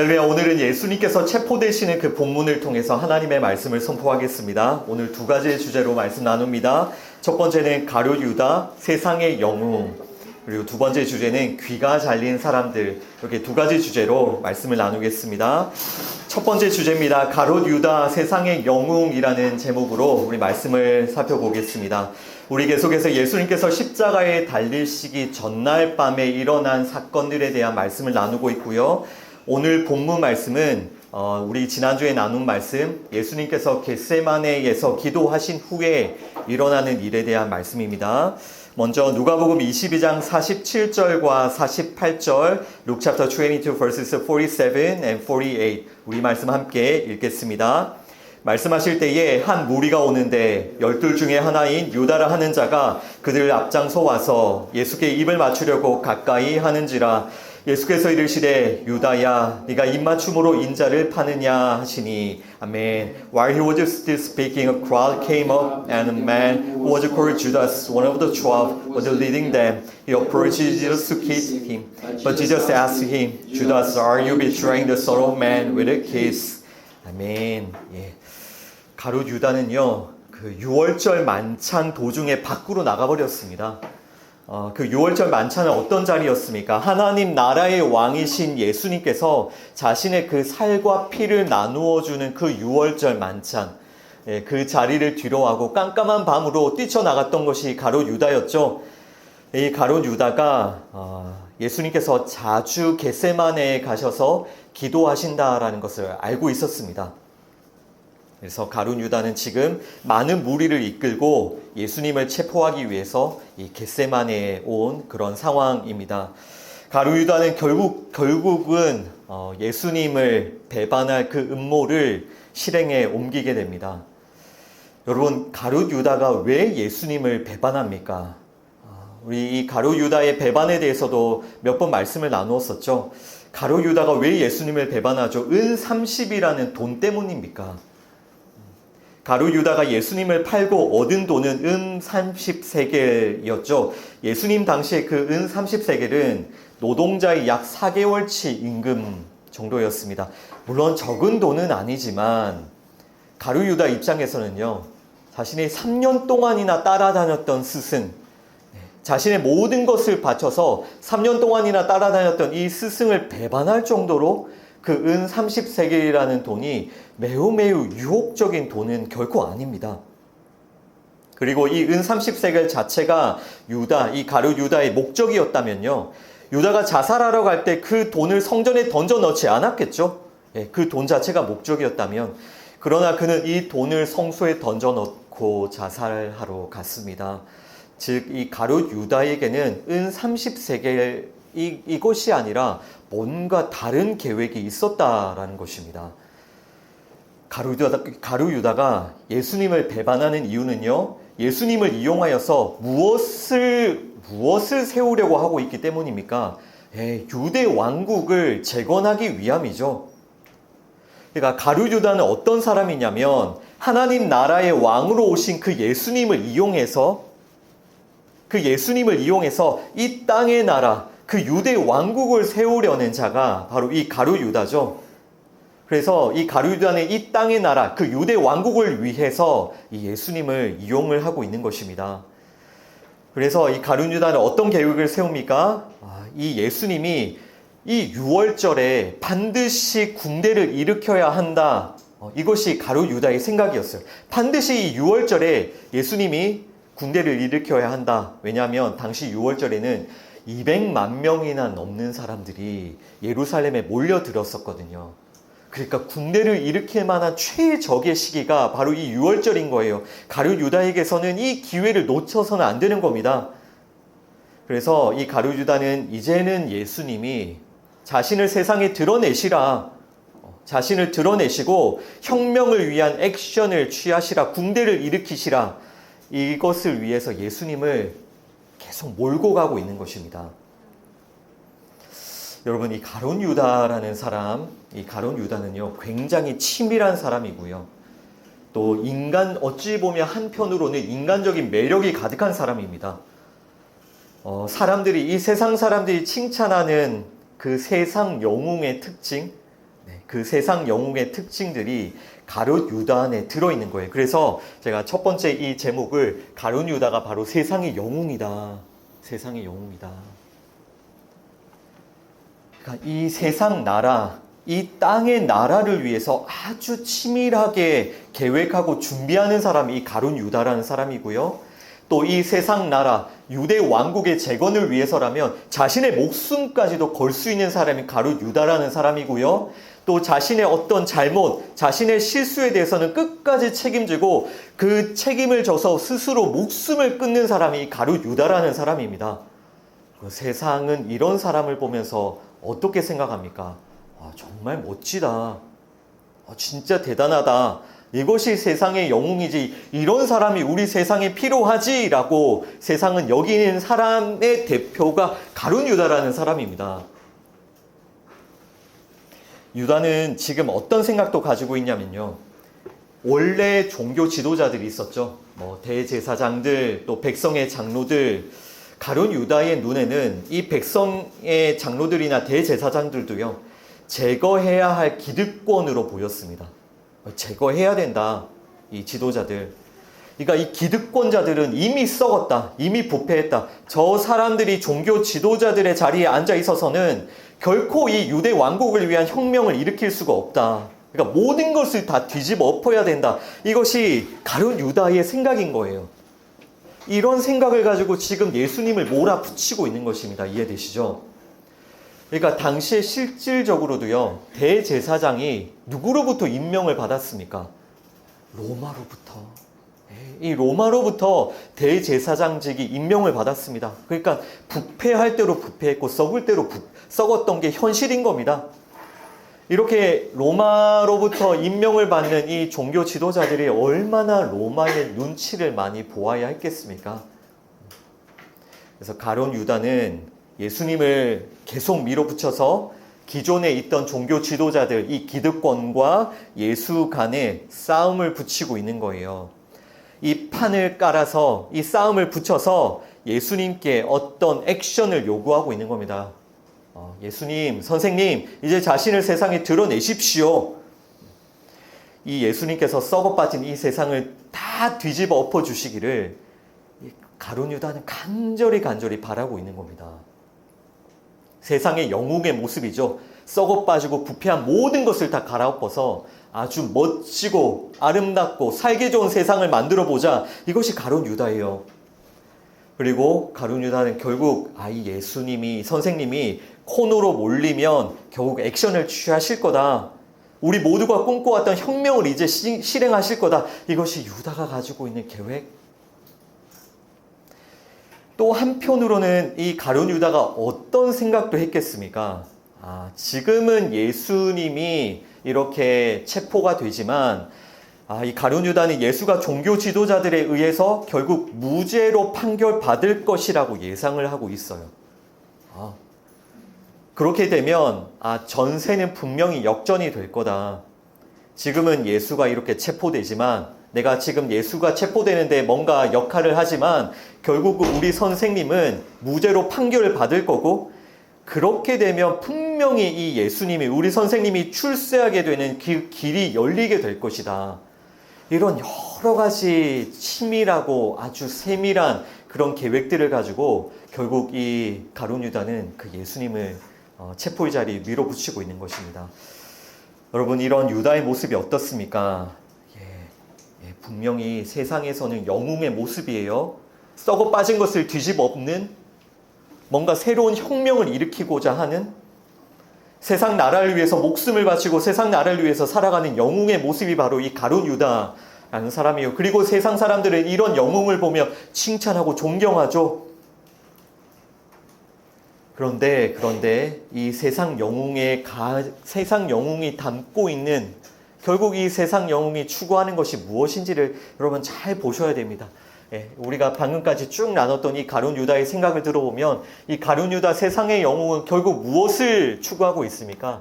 할렐루야. 오늘은 예수님께서 체포되시는 그 본문을 통해서 하나님의 말씀을 선포하겠습니다. 오늘 두 가지의 주제로 말씀 나눕니다. 첫 번째는 가룟 유다, 세상의 영웅. 그리고 두 번째 주제는 귀가 잘린 사람들. 이렇게 두 가지 주제로 말씀을 나누겠습니다. 첫 번째 주제입니다. 가룟 유다, 세상의 영웅이라는 제목으로 우리 말씀을 살펴보겠습니다. 우리 계속해서 예수님께서 십자가에 달리시기 전날 밤에 일어난 사건들에 대한 말씀을 나누고 있고요. 오늘 본문 말씀은 우리 지난주에 나눈 말씀, 예수님께서 겟세마네에서 기도하신 후에 일어나는 일에 대한 말씀입니다. 먼저 누가복음 22장 47절과 48절, Luke chapter 22 verses 47 and 48, 우리 말씀 함께 읽겠습니다. 말씀하실 때에 한 무리가 오는데 12 중에 하나인 유다라 하는 자가 그들을 앞장서 와서 예수께 입을 맞추려고 가까이 하는지라. 예수께서 이르시되 유다야 네가 입맞춤으로 인자를 파느냐 하시니 아멘. While he was still speaking, a crowd came up, and a man who was called Judas, one of the 12, was leading them. He approached Jesus to kiss him, but Jesus asked him, Judas, are you betraying the Son of Man with a kiss? 아멘. 예. 가룟 유다는요, 그 6월절 만찬 도중에 밖으로 나가버렸습니다. 그 6월절 만찬은 어떤 자리였습니까? 하나님 나라의 왕이신 예수님께서 자신의 그 살과 피를 나누어주는 그 6월절 만찬, 그 자리를 뒤로하고 깜깜한 밤으로 뛰쳐나갔던 것이 가룟 유다였죠. 이 가룟 유다가 예수님께서 자주 겟세마네에 가셔서 기도하신다라는 것을 알고 있었습니다. 그래서 가룟 유다는 지금 많은 무리를 이끌고 예수님을 체포하기 위해서 이 겟세마네에 온 그런 상황입니다. 가룟 유다는 결국은 예수님을 배반할 그 음모를 실행에 옮기게 됩니다. 여러분, 가룟 유다가 왜 예수님을 배반합니까? 우리 이 가룟 유다의 배반에 대해서도 몇 번 말씀을 나누었었죠. 가룟 유다가 왜 예수님을 배반하죠? 은 30이라는 돈 때문입니까? 가룟 유다가 예수님을 팔고 얻은 돈은 은 30세겔이었죠. 예수님 당시에 그 은 30세겔은 노동자의 약 4개월치 임금 정도였습니다. 물론 적은 돈은 아니지만 가룟 유다 입장에서는요, 자신이 3년 동안이나 따라다녔던 스승, 자신의 모든 것을 바쳐서 3년 동안이나 따라다녔던 이 스승을 배반할 정도로 그 은 30세겔이라는 돈이 매우 유혹적인 돈은 결코 아닙니다. 그리고 이 은 30세겔 자체가 이 가룟 유다의 목적이었다면요, 유다가 자살하러 갈 때 그 돈을 성전에 던져 넣지 않았겠죠. 그 돈 자체가 목적이었다면. 그러나 그는 이 돈을 성소에 던져 넣고 자살하러 갔습니다. 즉 이 가룟 유다에게는 은 30세겔 이것이 아니라 뭔가 다른 계획이 있었다라는 것입니다. 가룟 유다가 예수님을 배반하는 이유는요, 예수님을 이용하여서 무엇을 세우려고 하고 있기 때문입니까? 유대 왕국을 재건하기 위함이죠. 그러니까 가룟 유다는 어떤 사람이냐면 하나님 나라의 왕으로 오신 그 예수님을 이용해서 이 땅의 나라, 그 유대 왕국을 세우려는 자가 바로 이 가룟 유다죠. 그래서 이 가룟 유다는 이 땅의 나라, 그 유대 왕국을 위해서 이 예수님을 이용을 하고 있는 것입니다. 그래서 이 가룟 유다는 어떤 계획을 세웁니까? 이 예수님이 이 6월절에 반드시 군대를 일으켜야 한다. 이것이 가룟 유다의 생각이었어요. 반드시 이 6월절에 예수님이 군대를 일으켜야 한다. 왜냐하면 당시 6월절에는 200만 명이나 넘는 사람들이 예루살렘에 몰려들었었거든요. 그러니까 군대를 일으킬 만한 최적의 시기가 바로 이 6월절인 거예요. 가룟 유다에게서는 이 기회를 놓쳐서는 안 되는 겁니다. 그래서 이 가룟 유다는 이제는 예수님이 자신을 세상에 자신을 드러내시고 혁명을 위한 액션을 취하시라, 군대를 일으키시라, 이것을 위해서 예수님을 계속 몰고 가고 있는 것입니다. 여러분, 이 가룟 유다라는 사람, 이 가룟 유다는요, 굉장히 치밀한 사람이고요. 또 어찌 보면 한편으로는 인간적인 매력이 가득한 사람입니다. 이 세상 사람들이 칭찬하는 그 세상 영웅의 특징, 그 세상 영웅의 특징들이 가룟 유다 안에 들어있는 거예요. 그래서 제가 첫 번째 이 제목을 가룟 유다가 바로 세상의 영웅이다. 세상의 영웅이다. 그러니까 이 세상 나라, 이 땅의 나라를 위해서 아주 치밀하게 계획하고 준비하는 사람이 이 가룟 유다라는 사람이고요. 또 이 세상 나라, 유대 왕국의 재건을 위해서라면 자신의 목숨까지도 걸 수 있는 사람이 가룟 유다라는 사람이고요. 또 자신의 어떤 잘못, 자신의 실수에 대해서는 끝까지 책임지고 그 책임을 져서 스스로 목숨을 끊는 사람이 가룟 유다라는 사람입니다. 세상은 이런 사람을 보면서 어떻게 생각합니까? 정말 멋지다. 진짜 대단하다. 이것이 세상의 영웅이지. 이런 사람이 우리 세상에 필요하지. 라고 세상은 여기는 사람의 대표가 가룟 유다라는 사람입니다. 유다는 지금 어떤 생각도 가지고 있냐면요. 원래 종교 지도자들이 있었죠. 대제사장들, 또 백성의 장로들. 가룟 유다의 눈에는 이 백성의 장로들이나 대제사장들도요, 제거해야 할 기득권으로 보였습니다. 제거해야 된다, 이 지도자들. 그러니까 이 기득권자들은 이미 썩었다, 이미 부패했다. 저 사람들이 종교 지도자들의 자리에 앉아 있어서는 결코 이 유대 왕국을 위한 혁명을 일으킬 수가 없다. 그러니까 모든 것을 다 뒤집어 엎어야 된다. 이것이 가룟 유다의 생각인 거예요. 이런 생각을 가지고 지금 예수님을 몰아붙이고 있는 것입니다. 이해되시죠? 그러니까 당시에 실질적으로도요, 대제사장이 누구로부터 임명을 받았습니까? 로마로부터. 이 로마로부터 대제사장직이 임명을 받았습니다. 그러니까 부패할 대로 부패했고 썩을 대로 썩었던 게 현실인 겁니다. 이렇게 로마로부터 임명을 받는 이 종교 지도자들이 얼마나 로마의 눈치를 많이 보아야 했겠습니까? 그래서 가룟 유다는 예수님을 계속 밀어붙여서 기존에 있던 종교 지도자들, 이 기득권과 예수 간에 싸움을 붙이고 있는 거예요. 이 판을 깔아서 이 싸움을 붙여서 예수님께 어떤 액션을 요구하고 있는 겁니다. 예수님, 선생님, 이제 자신을 세상에 드러내십시오. 이 예수님께서 썩어 빠진 이 세상을 다 뒤집어 엎어 주시기를 가룟 유다는 간절히 바라고 있는 겁니다. 세상의 영웅의 모습이죠. 썩어 빠지고 부패한 모든 것을 다 갈아엎어서 아주 멋지고 아름답고 살기 좋은 세상을 만들어 보자. 이것이 가룟 유다예요. 그리고 가룟 유다는 결국 이 예수님이, 선생님이 코너로 몰리면 결국 액션을 취하실 거다. 우리 모두가 꿈꿔왔던 혁명을 이제 실행하실 거다. 이것이 유다가 가지고 있는 계획. 또 한편으로는 이 가룟 유다가 어떤 생각도 했겠습니까? 지금은 예수님이 이렇게 체포가 되지만 이 가룟 유다는 예수가 종교 지도자들에 의해서 결국 무죄로 판결받을 것이라고 예상을 하고 있어요. 그렇게 되면 전세는 분명히 역전이 될 거다. 지금은 예수가 이렇게 체포되지만 내가 지금 예수가 체포되는데 뭔가 역할을 하지만 결국 우리 선생님은 무죄로 판결을 받을 거고, 그렇게 되면 분명히 이 예수님이, 우리 선생님이 출세하게 되는 길이 열리게 될 것이다. 이런 여러 가지 치밀하고 아주 세밀한 그런 계획들을 가지고 결국 이 가룟 유다는 그 예수님을 체포의 자리에 밀어붙이고 있는 것입니다. 여러분, 이런 유다의 모습이 어떻습니까? 분명히 세상에서는 영웅의 모습이에요. 썩어 빠진 것을 뒤집어 엎는, 뭔가 새로운 혁명을 일으키고자 하는, 세상 나라를 위해서 목숨을 바치고 세상 나라를 위해서 살아가는 영웅의 모습이 바로 이 가룟 유다라는 사람이에요. 그리고 세상 사람들은 이런 영웅을 보며 칭찬하고 존경하죠. 그런데 이 세상 영웅이 담고 있는, 결국 이 세상 영웅이 추구하는 것이 무엇인지를 여러분 잘 보셔야 됩니다. 우리가 방금까지 쭉 나눴던 이 가룟 유다의 생각을 들어보면 이 가룟 유다 세상의 영웅은 결국 무엇을 추구하고 있습니까?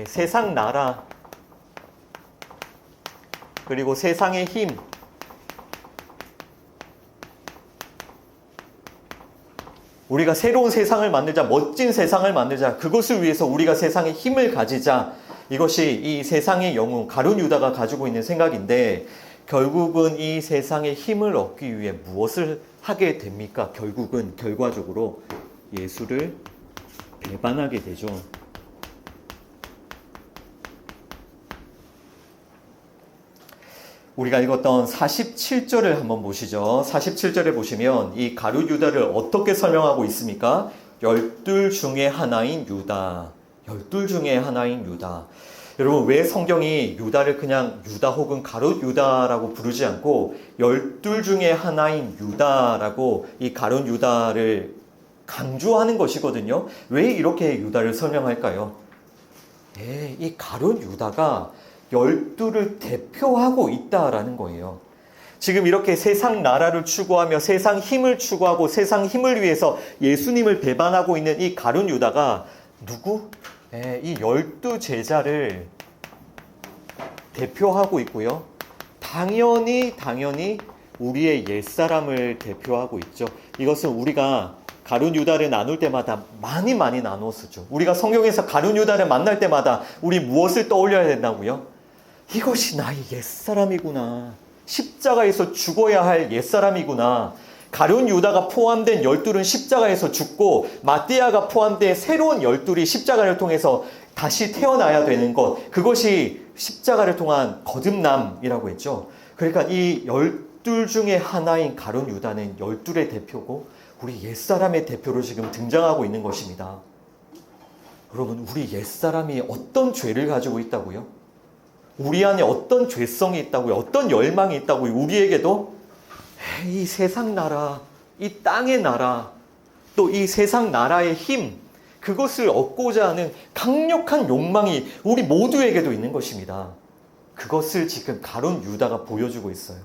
세상 나라, 그리고 세상의 힘, 우리가 새로운 세상을 만들자, 멋진 세상을 만들자, 그것을 위해서 우리가 세상에 힘을 가지자, 이것이 이 세상의 영웅 가룟 유다가 가지고 있는 생각인데, 결국은 이 세상의 힘을 얻기 위해 무엇을 하게 됩니까? 결국은 결과적으로 예수를 배반하게 되죠. 우리가 읽었던 47절을 한번 보시죠. 47절에 보시면 이 가룟 유다를 어떻게 설명하고 있습니까? 열둘 중에 하나인 유다. 열둘 중에 하나인 유다. 여러분, 왜 성경이 유다를 그냥 유다 혹은 가룟 유다라고 부르지 않고 열둘 중에 하나인 유다라고 이 가룟 유다를 강조하는 것이거든요. 왜 이렇게 유다를 설명할까요? 이 가룟 유다가 열둘을 대표하고 있다라는 거예요. 지금 이렇게 세상 나라를 추구하며 세상 힘을 추구하고 세상 힘을 위해서 예수님을 배반하고 있는 이 가룟 유다가 누구? 이 12제자를 대표하고 있고요. 당연히 우리의 옛사람을 대표하고 있죠. 이것은 우리가 가룟 유다를 나눌 때마다 많이 나누었었죠. 우리가 성경에서 가룟 유다를 만날 때마다 우리 무엇을 떠올려야 된다고요? 이것이 나의 옛사람이구나. 십자가에서 죽어야 할 옛사람이구나. 가룟 유다가 포함된 열둘은 십자가에서 죽고 마띠아가 포함된 새로운 열둘이 십자가를 통해서 다시 태어나야 되는 것, 그것이 십자가를 통한 거듭남이라고 했죠. 그러니까 이 열둘 중에 하나인 가룟 유다는 열둘의 대표고 우리 옛사람의 대표로 지금 등장하고 있는 것입니다. 여러분, 우리 옛사람이 어떤 죄를 가지고 있다고요? 우리 안에 어떤 죄성이 있다고요? 어떤 열망이 있다고요? 우리에게도 이 세상 나라, 이 땅의 나라, 또 이 세상 나라의 힘, 그것을 얻고자 하는 강력한 욕망이 우리 모두에게도 있는 것입니다. 그것을 지금 가룟 유다가 보여주고 있어요.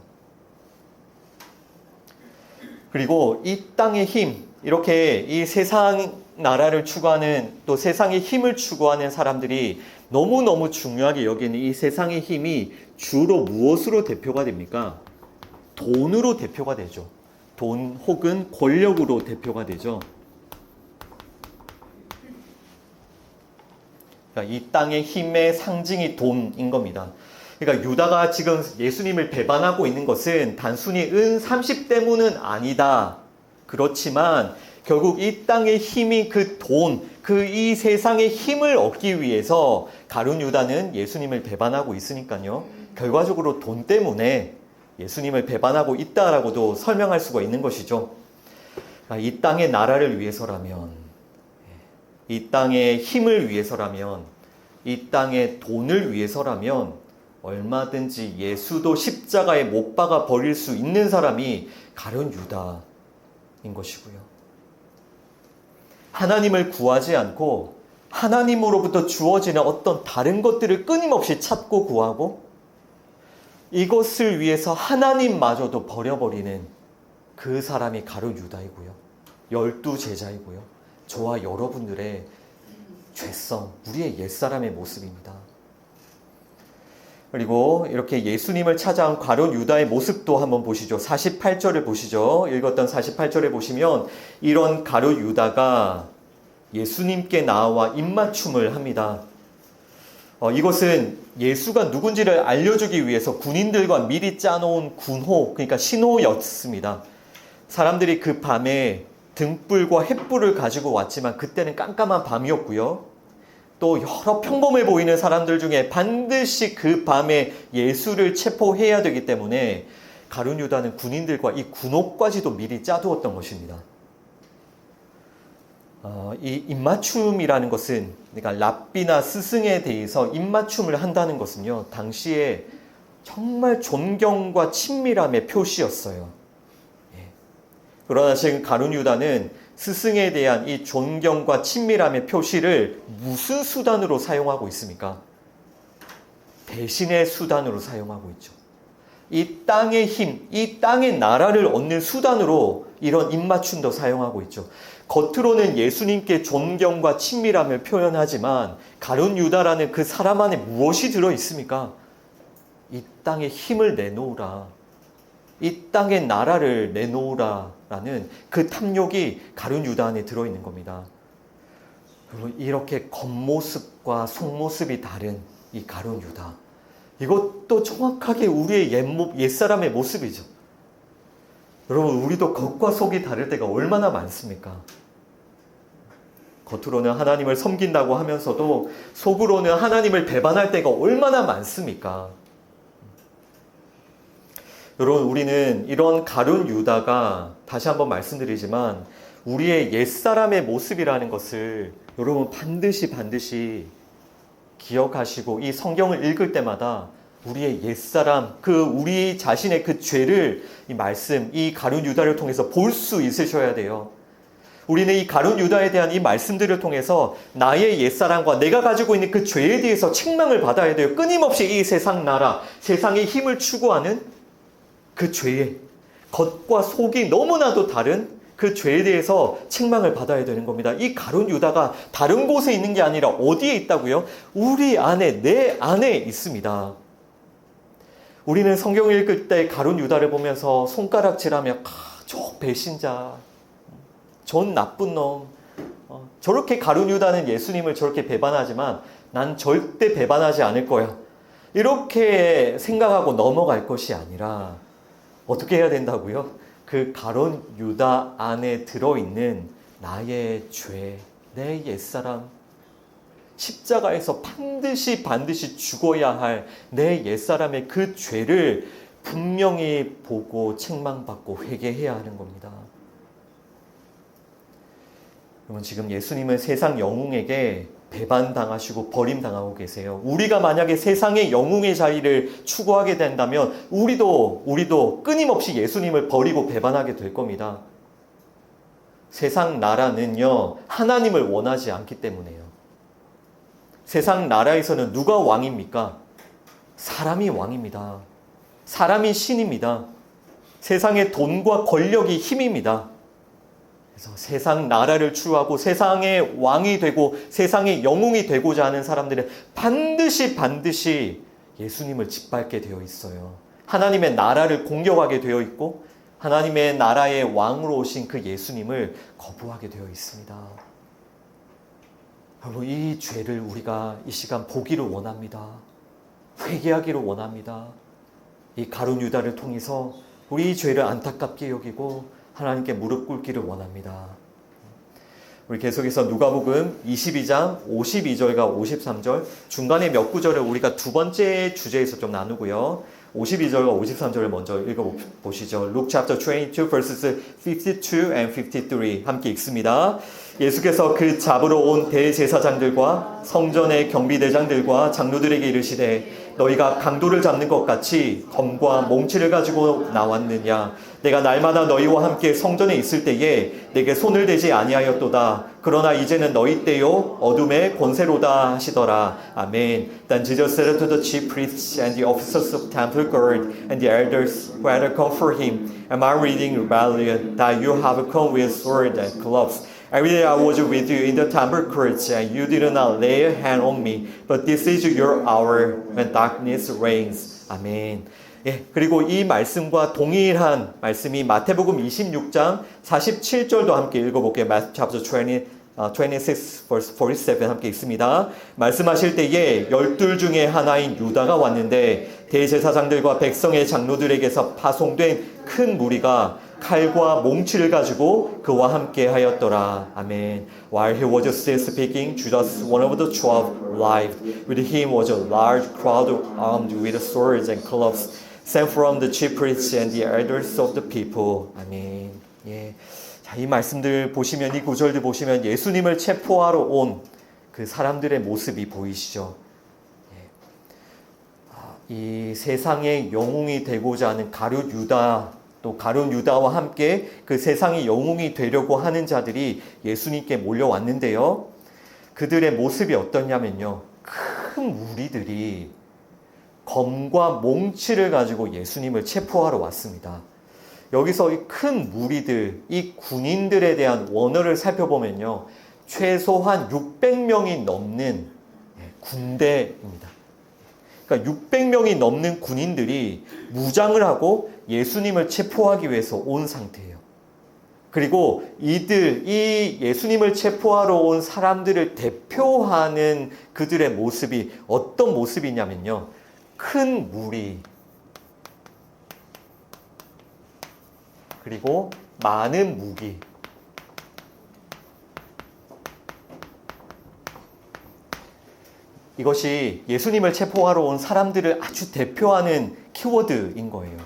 그리고 이 땅의 힘, 이렇게 이 세상 나라를 추구하는, 또 세상의 힘을 추구하는 사람들이 너무너무 중요하게 여기는 이 세상의 힘이 주로 무엇으로 대표가 됩니까? 돈으로 대표가 되죠. 돈 혹은 권력으로 대표가 되죠. 그러니까 이 땅의 힘의 상징이 돈인 겁니다. 그러니까 유다가 지금 예수님을 배반하고 있는 것은 단순히 은 30 때문은 아니다. 그렇지만 결국 이 땅의 힘이 그 돈, 그 이 세상의 힘을 얻기 위해서 가룟 유다는 예수님을 배반하고 있으니까요. 결과적으로 돈 때문에 예수님을 배반하고 있다라고도 설명할 수가 있는 것이죠. 이 땅의 나라를 위해서라면, 이 땅의 힘을 위해서라면, 이 땅의 돈을 위해서라면 얼마든지 예수도 십자가에 못 박아 버릴 수 있는 사람이 가룟 유다인 것이고요. 하나님을 구하지 않고 하나님으로부터 주어지는 어떤 다른 것들을 끊임없이 찾고 구하고 이것을 위해서 하나님마저도 버려버리는 그 사람이 가룟 유다이고요. 12제자이고요. 저와 여러분들의 죄성, 우리의 옛사람의 모습입니다. 그리고 이렇게 예수님을 찾아온 가룟 유다의 모습도 한번 보시죠. 48절을 보시죠. 읽었던 48절에 보시면 이런 가룟 유다가 예수님께 나와 입맞춤을 합니다. 이것은 예수가 누군지를 알려주기 위해서 군인들과 미리 짜놓은 군호, 그러니까 신호였습니다. 사람들이 그 밤에 등불과 횃불을 가지고 왔지만 그때는 깜깜한 밤이었고요. 또 여러 평범해 보이는 사람들 중에 반드시 그 밤에 예수를 체포해야 되기 때문에 가룟 유다는 군인들과 이 군호까지도 미리 짜두었던 것입니다. 이 입맞춤이라는 것은, 그러니까 랍비나 스승에 대해서 입맞춤을 한다는 것은요, 당시에 정말 존경과 친밀함의 표시였어요. 그러나 지금 가룟 유다는 스승에 대한 이 존경과 친밀함의 표시를 무슨 수단으로 사용하고 있습니까? 배신의 수단으로 사용하고 있죠. 이 땅의 힘, 이 땅의 나라를 얻는 수단으로 이런 입맞춤도 사용하고 있죠. 겉으로는 예수님께 존경과 친밀함을 표현하지만 가룟 유다라는 그 사람 안에 무엇이 들어 있습니까? 이 땅의 힘을 내놓으라. 이 땅의 나라를 내놓으라라는 그 탐욕이 가룟 유다 안에 들어있는 겁니다. 여러분, 이렇게 겉모습과 속모습이 다른 이 가룟 유다, 이것도 정확하게 우리의 옛사람의 모습이죠. 여러분, 우리도 겉과 속이 다를 때가 얼마나 많습니까? 겉으로는 하나님을 섬긴다고 하면서도 속으로는 하나님을 배반할 때가 얼마나 많습니까? 여러분, 우리는 이런 가룟 유다가, 다시 한번 말씀드리지만, 우리의 옛사람의 모습이라는 것을 여러분 반드시 기억하시고, 이 성경을 읽을 때마다 우리의 옛사람, 우리 자신의 그 죄를 이 말씀, 이 가룟 유다를 통해서 볼 수 있으셔야 돼요. 우리는 이 가룟 유다에 대한 이 말씀들을 통해서 나의 옛사람과 내가 가지고 있는 그 죄에 대해서 책망을 받아야 돼요. 끊임없이 이 세상 나라, 세상의 힘을 추구하는 그 죄에, 겉과 속이 너무나도 다른 그 죄에 대해서 책망을 받아야 되는 겁니다. 이 가룟 유다가 다른 곳에 있는 게 아니라 어디에 있다고요? 우리 안에, 내 안에 있습니다. 우리는 성경을 읽을 때 가룟 유다를 보면서 손가락질하며 저 배신자, 전 나쁜 놈, 저렇게 가룟 유다는 예수님을 저렇게 배반하지만 난 절대 배반하지 않을 거야, 이렇게 생각하고 넘어갈 것이 아니라 어떻게 해야 된다고요? 그 가룟 유다 안에 들어있는 나의 죄, 내 옛사람, 십자가에서 반드시 죽어야 할 내 옛사람의 그 죄를 분명히 보고 책망받고 회개해야 하는 겁니다. 여러분, 지금 예수님은 세상 영웅에게 배반당하시고 버림당하고 계세요. 우리가 만약에 세상의 영웅의 자리를 추구하게 된다면 우리도 끊임없이 예수님을 버리고 배반하게 될 겁니다. 세상 나라는요, 하나님을 원하지 않기 때문에요. 세상 나라에서는 누가 왕입니까? 사람이 왕입니다. 사람이 신입니다. 세상의 돈과 권력이 힘입니다. 그래서 세상 나라를 추구하고 세상의 왕이 되고 세상의 영웅이 되고자 하는 사람들은 반드시 예수님을 짓밟게 되어 있어요. 하나님의 나라를 공격하게 되어 있고 하나님의 나라의 왕으로 오신 그 예수님을 거부하게 되어 있습니다. 여러분, 이 죄를 우리가 이 시간 보기를 원합니다. 회개하기를 원합니다. 이 가룟 유다를 통해서 우리 이 죄를 안타깝게 여기고 하나님께 무릎 꿇기를 원합니다. 우리 계속해서 누가복음 22장 52절과 53절, 중간에 몇 구절을 우리가 두 번째 주제에서 좀 나누고요. 52절과 53절을 먼저 읽어보시죠. Luke chapter 22 verses 52 and 53 함께 읽습니다. 예수께서 그 잡으러 온 대제사장들과 성전의 경비대장들과 장로들에게 이르시되 너희가 강도를 잡는 것 같이 검과 몽치를 가지고 나왔느냐? 내가 날마다 너희와 함께 성전에 있을 때에 내게 손을 대지 아니하였도다. 그러나 이제는 너희 때요 어둠의 권세로다 하시더라. 아멘. Then Jesus said to the chief priests and the officers of temple guard and the elders who had come for him, Am I reading rebellion that you have come with sword and clubs? Every day I was with you in the temple courts, and you did not lay a hand on me. But this is your hour when darkness reigns. 아멘. 예, 그리고 이 말씀과 동일한 말씀이 마태복음 26장 47절도 함께 읽어볼게요. Matthew chapter 26 verse 47 함께 읽습니다. 말씀하실 때에 12 중에 하나인 유다가 왔는데 대제사장들과 백성의 장로들에게서 파송된 큰 무리가 칼과 몽치를 가지고 그와 함께 하였더라. 아멘. While he was still speaking, Judas, one of the 12, arrived. With him was a large crowd armed with swords and clubs, sent from the chief priests and the elders of the people. 아멘. 예. 자, 이 말씀들 보시면, 이 구절들 보시면 예수님을 체포하러 온 그 사람들의 모습이 보이시죠? 예. 이 세상의 영웅이 되고자 하는 가룟 유다, 또 가룟 유다와 함께 그 세상의 영웅이 되려고 하는 자들이 예수님께 몰려왔는데요. 그들의 모습이 어떠냐면요, 큰 무리들이 검과 몽치를 가지고 예수님을 체포하러 왔습니다. 여기서 이 큰 무리들, 이 군인들에 대한 원어를 살펴보면요, 최소한 600명이 넘는 군대입니다. 그러니까 600명이 넘는 군인들이 무장을 하고 예수님을 체포하기 위해서 온 상태예요. 그리고 이 예수님을 체포하러 온 사람들을 대표하는 그들의 모습이 어떤 모습이냐면요. 큰 무리, 그리고 많은 무기. 이것이 예수님을 체포하러 온 사람들을 아주 대표하는 키워드인 거예요.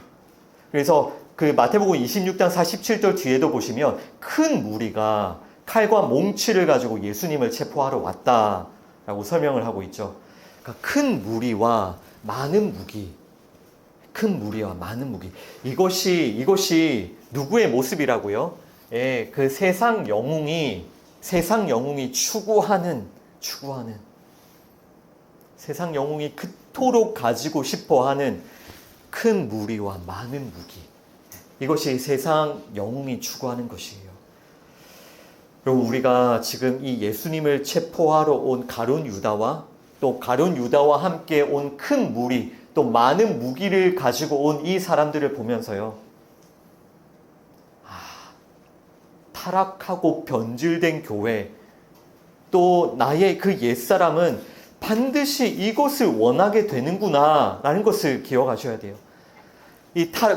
그래서 그 마태복음 26장 47절 뒤에도 보시면 큰 무리가 칼과 몽치를 가지고 예수님을 체포하러 왔다라고 설명을 하고 있죠. 그러니까 큰 무리와 많은 무기, 큰 무리와 많은 무기. 이것이 누구의 모습이라고요? 예, 그 세상 영웅이 추구하는 세상 영웅이 그토록 가지고 싶어하는 큰 무리와 많은 무기. 이것이 세상 영웅이 추구하는 것이에요. 그리고 우리가 지금 이 예수님을 체포하러 온 가룟 유다와 또 가룟 유다와 함께 온 큰 무리, 또 많은 무기를 가지고 온 이 사람들을 보면서요. 타락하고 변질된 교회, 또 나의 그 옛사람은 반드시 이것을 원하게 되는구나 라는 것을 기억하셔야 돼요.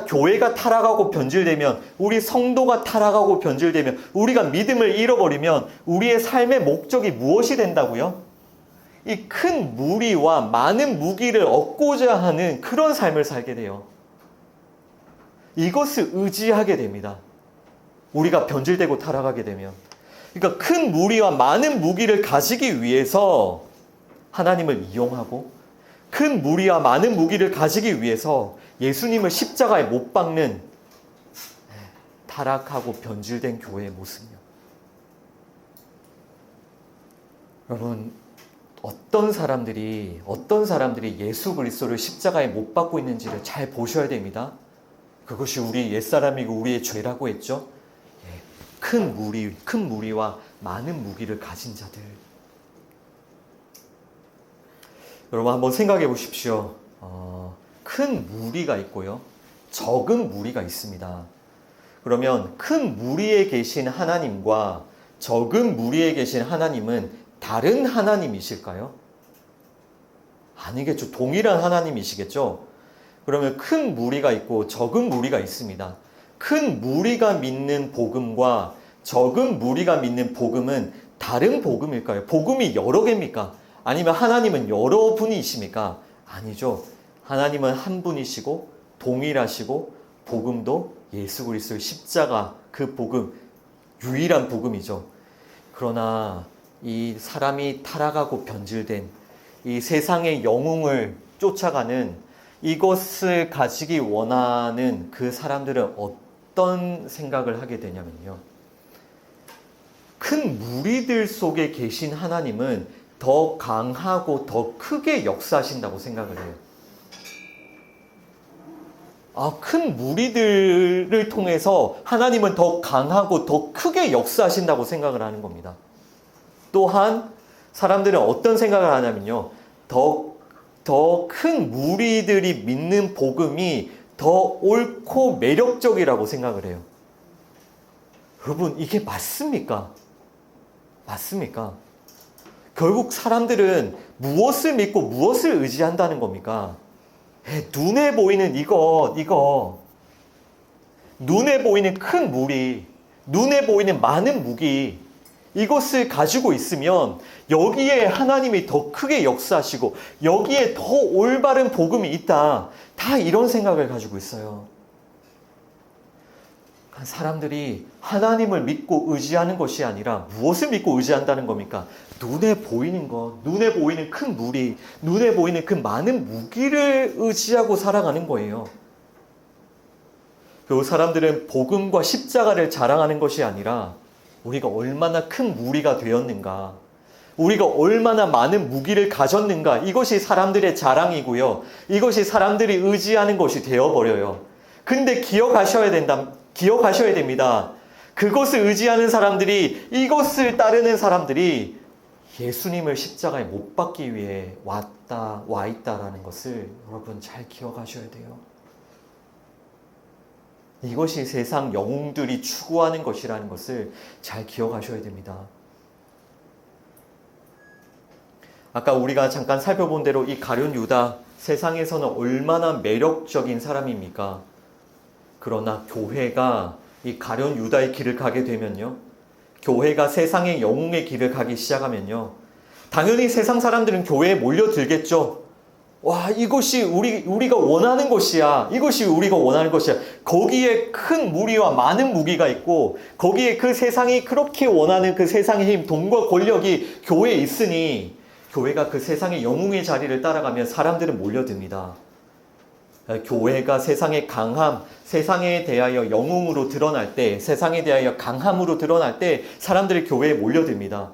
교회가 타락하고 변질되면, 우리 성도가 타락하고 변질되면, 우리가 믿음을 잃어버리면 우리의 삶의 목적이 무엇이 된다고요? 이 큰 무리와 많은 무기를 얻고자 하는 그런 삶을 살게 돼요. 이것을 의지하게 됩니다. 우리가 변질되고 타락하게 되면. 그러니까 큰 무리와 많은 무기를 가지기 위해서 하나님을 이용하고, 큰 무리와 많은 무기를 가지기 위해서 예수님을 십자가에 못 박는 타락하고 변질된 교회의 모습이요. 여러분, 어떤 사람들이 예수 그리스도를 십자가에 못 박고 있는지를 잘 보셔야 됩니다. 그것이 우리 옛사람이고 우리의 죄라고 했죠. 큰 무리와 많은 무기를 가진 자들. 여러분 한번 생각해 보십시오. 큰 무리가 있고요, 적은 무리가 있습니다. 그러면 큰 무리에 계신 하나님과 적은 무리에 계신 하나님은 다른 하나님이실까요? 아니겠죠. 동일한 하나님이시겠죠. 그러면 큰 무리가 있고 적은 무리가 있습니다. 큰 무리가 믿는 복음과 적은 무리가 믿는 복음은 다른 복음일까요? 복음이 여러 개입니까? 아니면 하나님은 여러 분이십니까? 아니죠. 하나님은 한 분이시고 동일하시고, 복음도 예수 그리스도의 십자가, 그 복음, 유일한 복음이죠. 그러나 이 사람이 타락하고 변질된 이 세상의 영웅을 쫓아가는, 이것을 가지기 원하는 그 사람들은 어떤 생각을 하게 되냐면요, 큰 무리들 속에 계신 하나님은 더 강하고 더 크게 역사하신다고 생각을 해요. 큰 무리들을 통해서 하나님은 더 강하고 더 크게 역사하신다고 생각을 하는 겁니다. 또한 사람들은 어떤 생각을 하냐면요, 더 큰 무리들이 믿는 복음이 더 옳고 매력적이라고 생각을 해요. 여러분, 이게 맞습니까? 결국 사람들은 무엇을 믿고 무엇을 의지한다는 겁니까? 눈에 보이는 이거, 눈에 보이는 큰 무리, 눈에 보이는 많은 무기, 이것을 가지고 있으면 여기에 하나님이 더 크게 역사하시고 여기에 더 올바른 복음이 있다. 다 이런 생각을 가지고 있어요. 사람들이 하나님을 믿고 의지하는 것이 아니라 무엇을 믿고 의지한다는 겁니까? 눈에 보이는 것, 눈에 보이는 큰 무리, 눈에 보이는 그 많은 무기를 의지하고 살아가는 거예요. 그 사람들은 복음과 십자가를 자랑하는 것이 아니라 우리가 얼마나 큰 무리가 되었는가, 우리가 얼마나 많은 무기를 가졌는가, 이것이 사람들의 자랑이고요. 이것이 사람들이 의지하는 것이 되어버려요. 근데 기억하셔야 됩니다. 그것을 의지하는 사람들이, 이것을 따르는 사람들이 예수님을 십자가에 못 박기 위해 와 있다라는 것을 여러분 잘 기억하셔야 돼요. 이것이 세상 영웅들이 추구하는 것이라는 것을 잘 기억하셔야 됩니다. 아까 우리가 잠깐 살펴본 대로 이 가룟 유다, 세상에서는 얼마나 매력적인 사람입니까? 그러나 교회가 이 가룟 유다의 길을 가게 되면요, 교회가 세상의 영웅의 길을 가기 시작하면요, 당연히 세상 사람들은 교회에 몰려들겠죠. 와, 이것이 우리가 원하는 것이야. 이것이 우리가 원하는 것이야. 거기에 큰 무리와 많은 무기가 있고, 거기에 그 세상이 그렇게 원하는 그 세상의 힘, 돈과 권력이 교회에 있으니, 교회가 그 세상의 영웅의 자리를 따라가면 사람들은 몰려듭니다. 교회가 세상의 강함, 세상에 대하여 영웅으로 드러날 때, 세상에 대하여 강함으로 드러날 때 사람들이 교회에 몰려듭니다.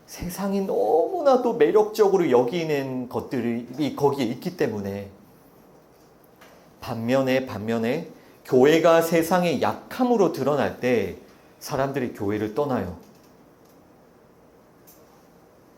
세상이 너무나도 매력적으로 여기는 것들이 거기에 있기 때문에. 반면에 교회가 세상의 약함으로 드러날 때 사람들이 교회를 떠나요.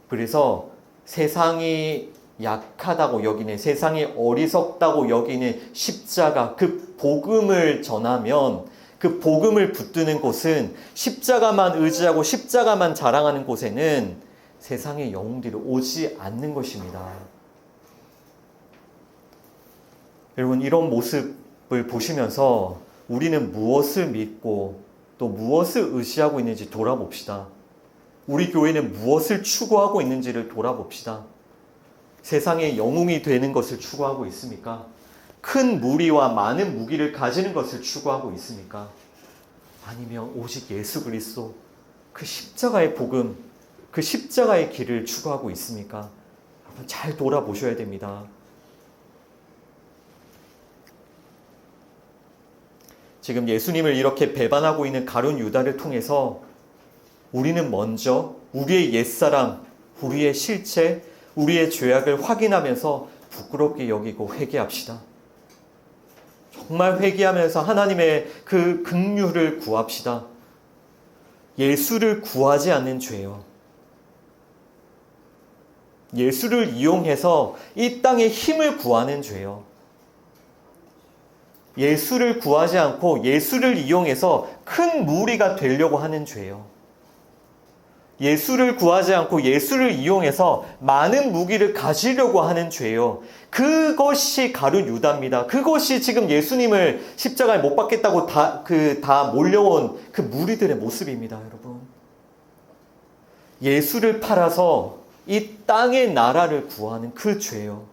그래서 세상이 약하다고 여기는, 세상이 어리석다고 여기는 십자가, 그 복음을 전하면, 그 복음을 붙드는 곳은, 십자가만 의지하고 십자가만 자랑하는 곳에는 세상의 영웅들이 오지 않는 것입니다. 여러분, 이런 모습을 보시면서 우리는 무엇을 믿고 또 무엇을 의지하고 있는지 돌아봅시다. 우리 교회는 무엇을 추구하고 있는지를 돌아봅시다. 세상의 영웅이 되는 것을 추구하고 있습니까? 큰 무리와 많은 무기를 가지는 것을 추구하고 있습니까? 아니면 오직 예수 그리스도, 그 십자가의 복음, 그 십자가의 길을 추구하고 있습니까? 여러분, 잘 돌아보셔야 됩니다. 지금 예수님을 이렇게 배반하고 있는 가룟 유다를 통해서 우리는 먼저 우리의 옛사람, 우리의 실체, 우리의 죄악을 확인하면서 부끄럽게 여기고 회개합시다. 정말 회개하면서 하나님의 그 긍휼을 구합시다. 예수를 구하지 않는 죄요. 예수를 이용해서 이 땅의 힘을 구하는 죄요. 예수를 구하지 않고 예수를 이용해서 큰 무리가 되려고 하는 죄요. 예수를 구하지 않고 예수를 이용해서 많은 무기를 가지려고 하는 죄요. 그것이 가룟 유다입니다. 그것이 지금 예수님을 십자가에 못 박겠다고 다 몰려온 그 무리들의 모습입니다, 여러분. 예수를 팔아서 이 땅의 나라를 구하는 그 죄요.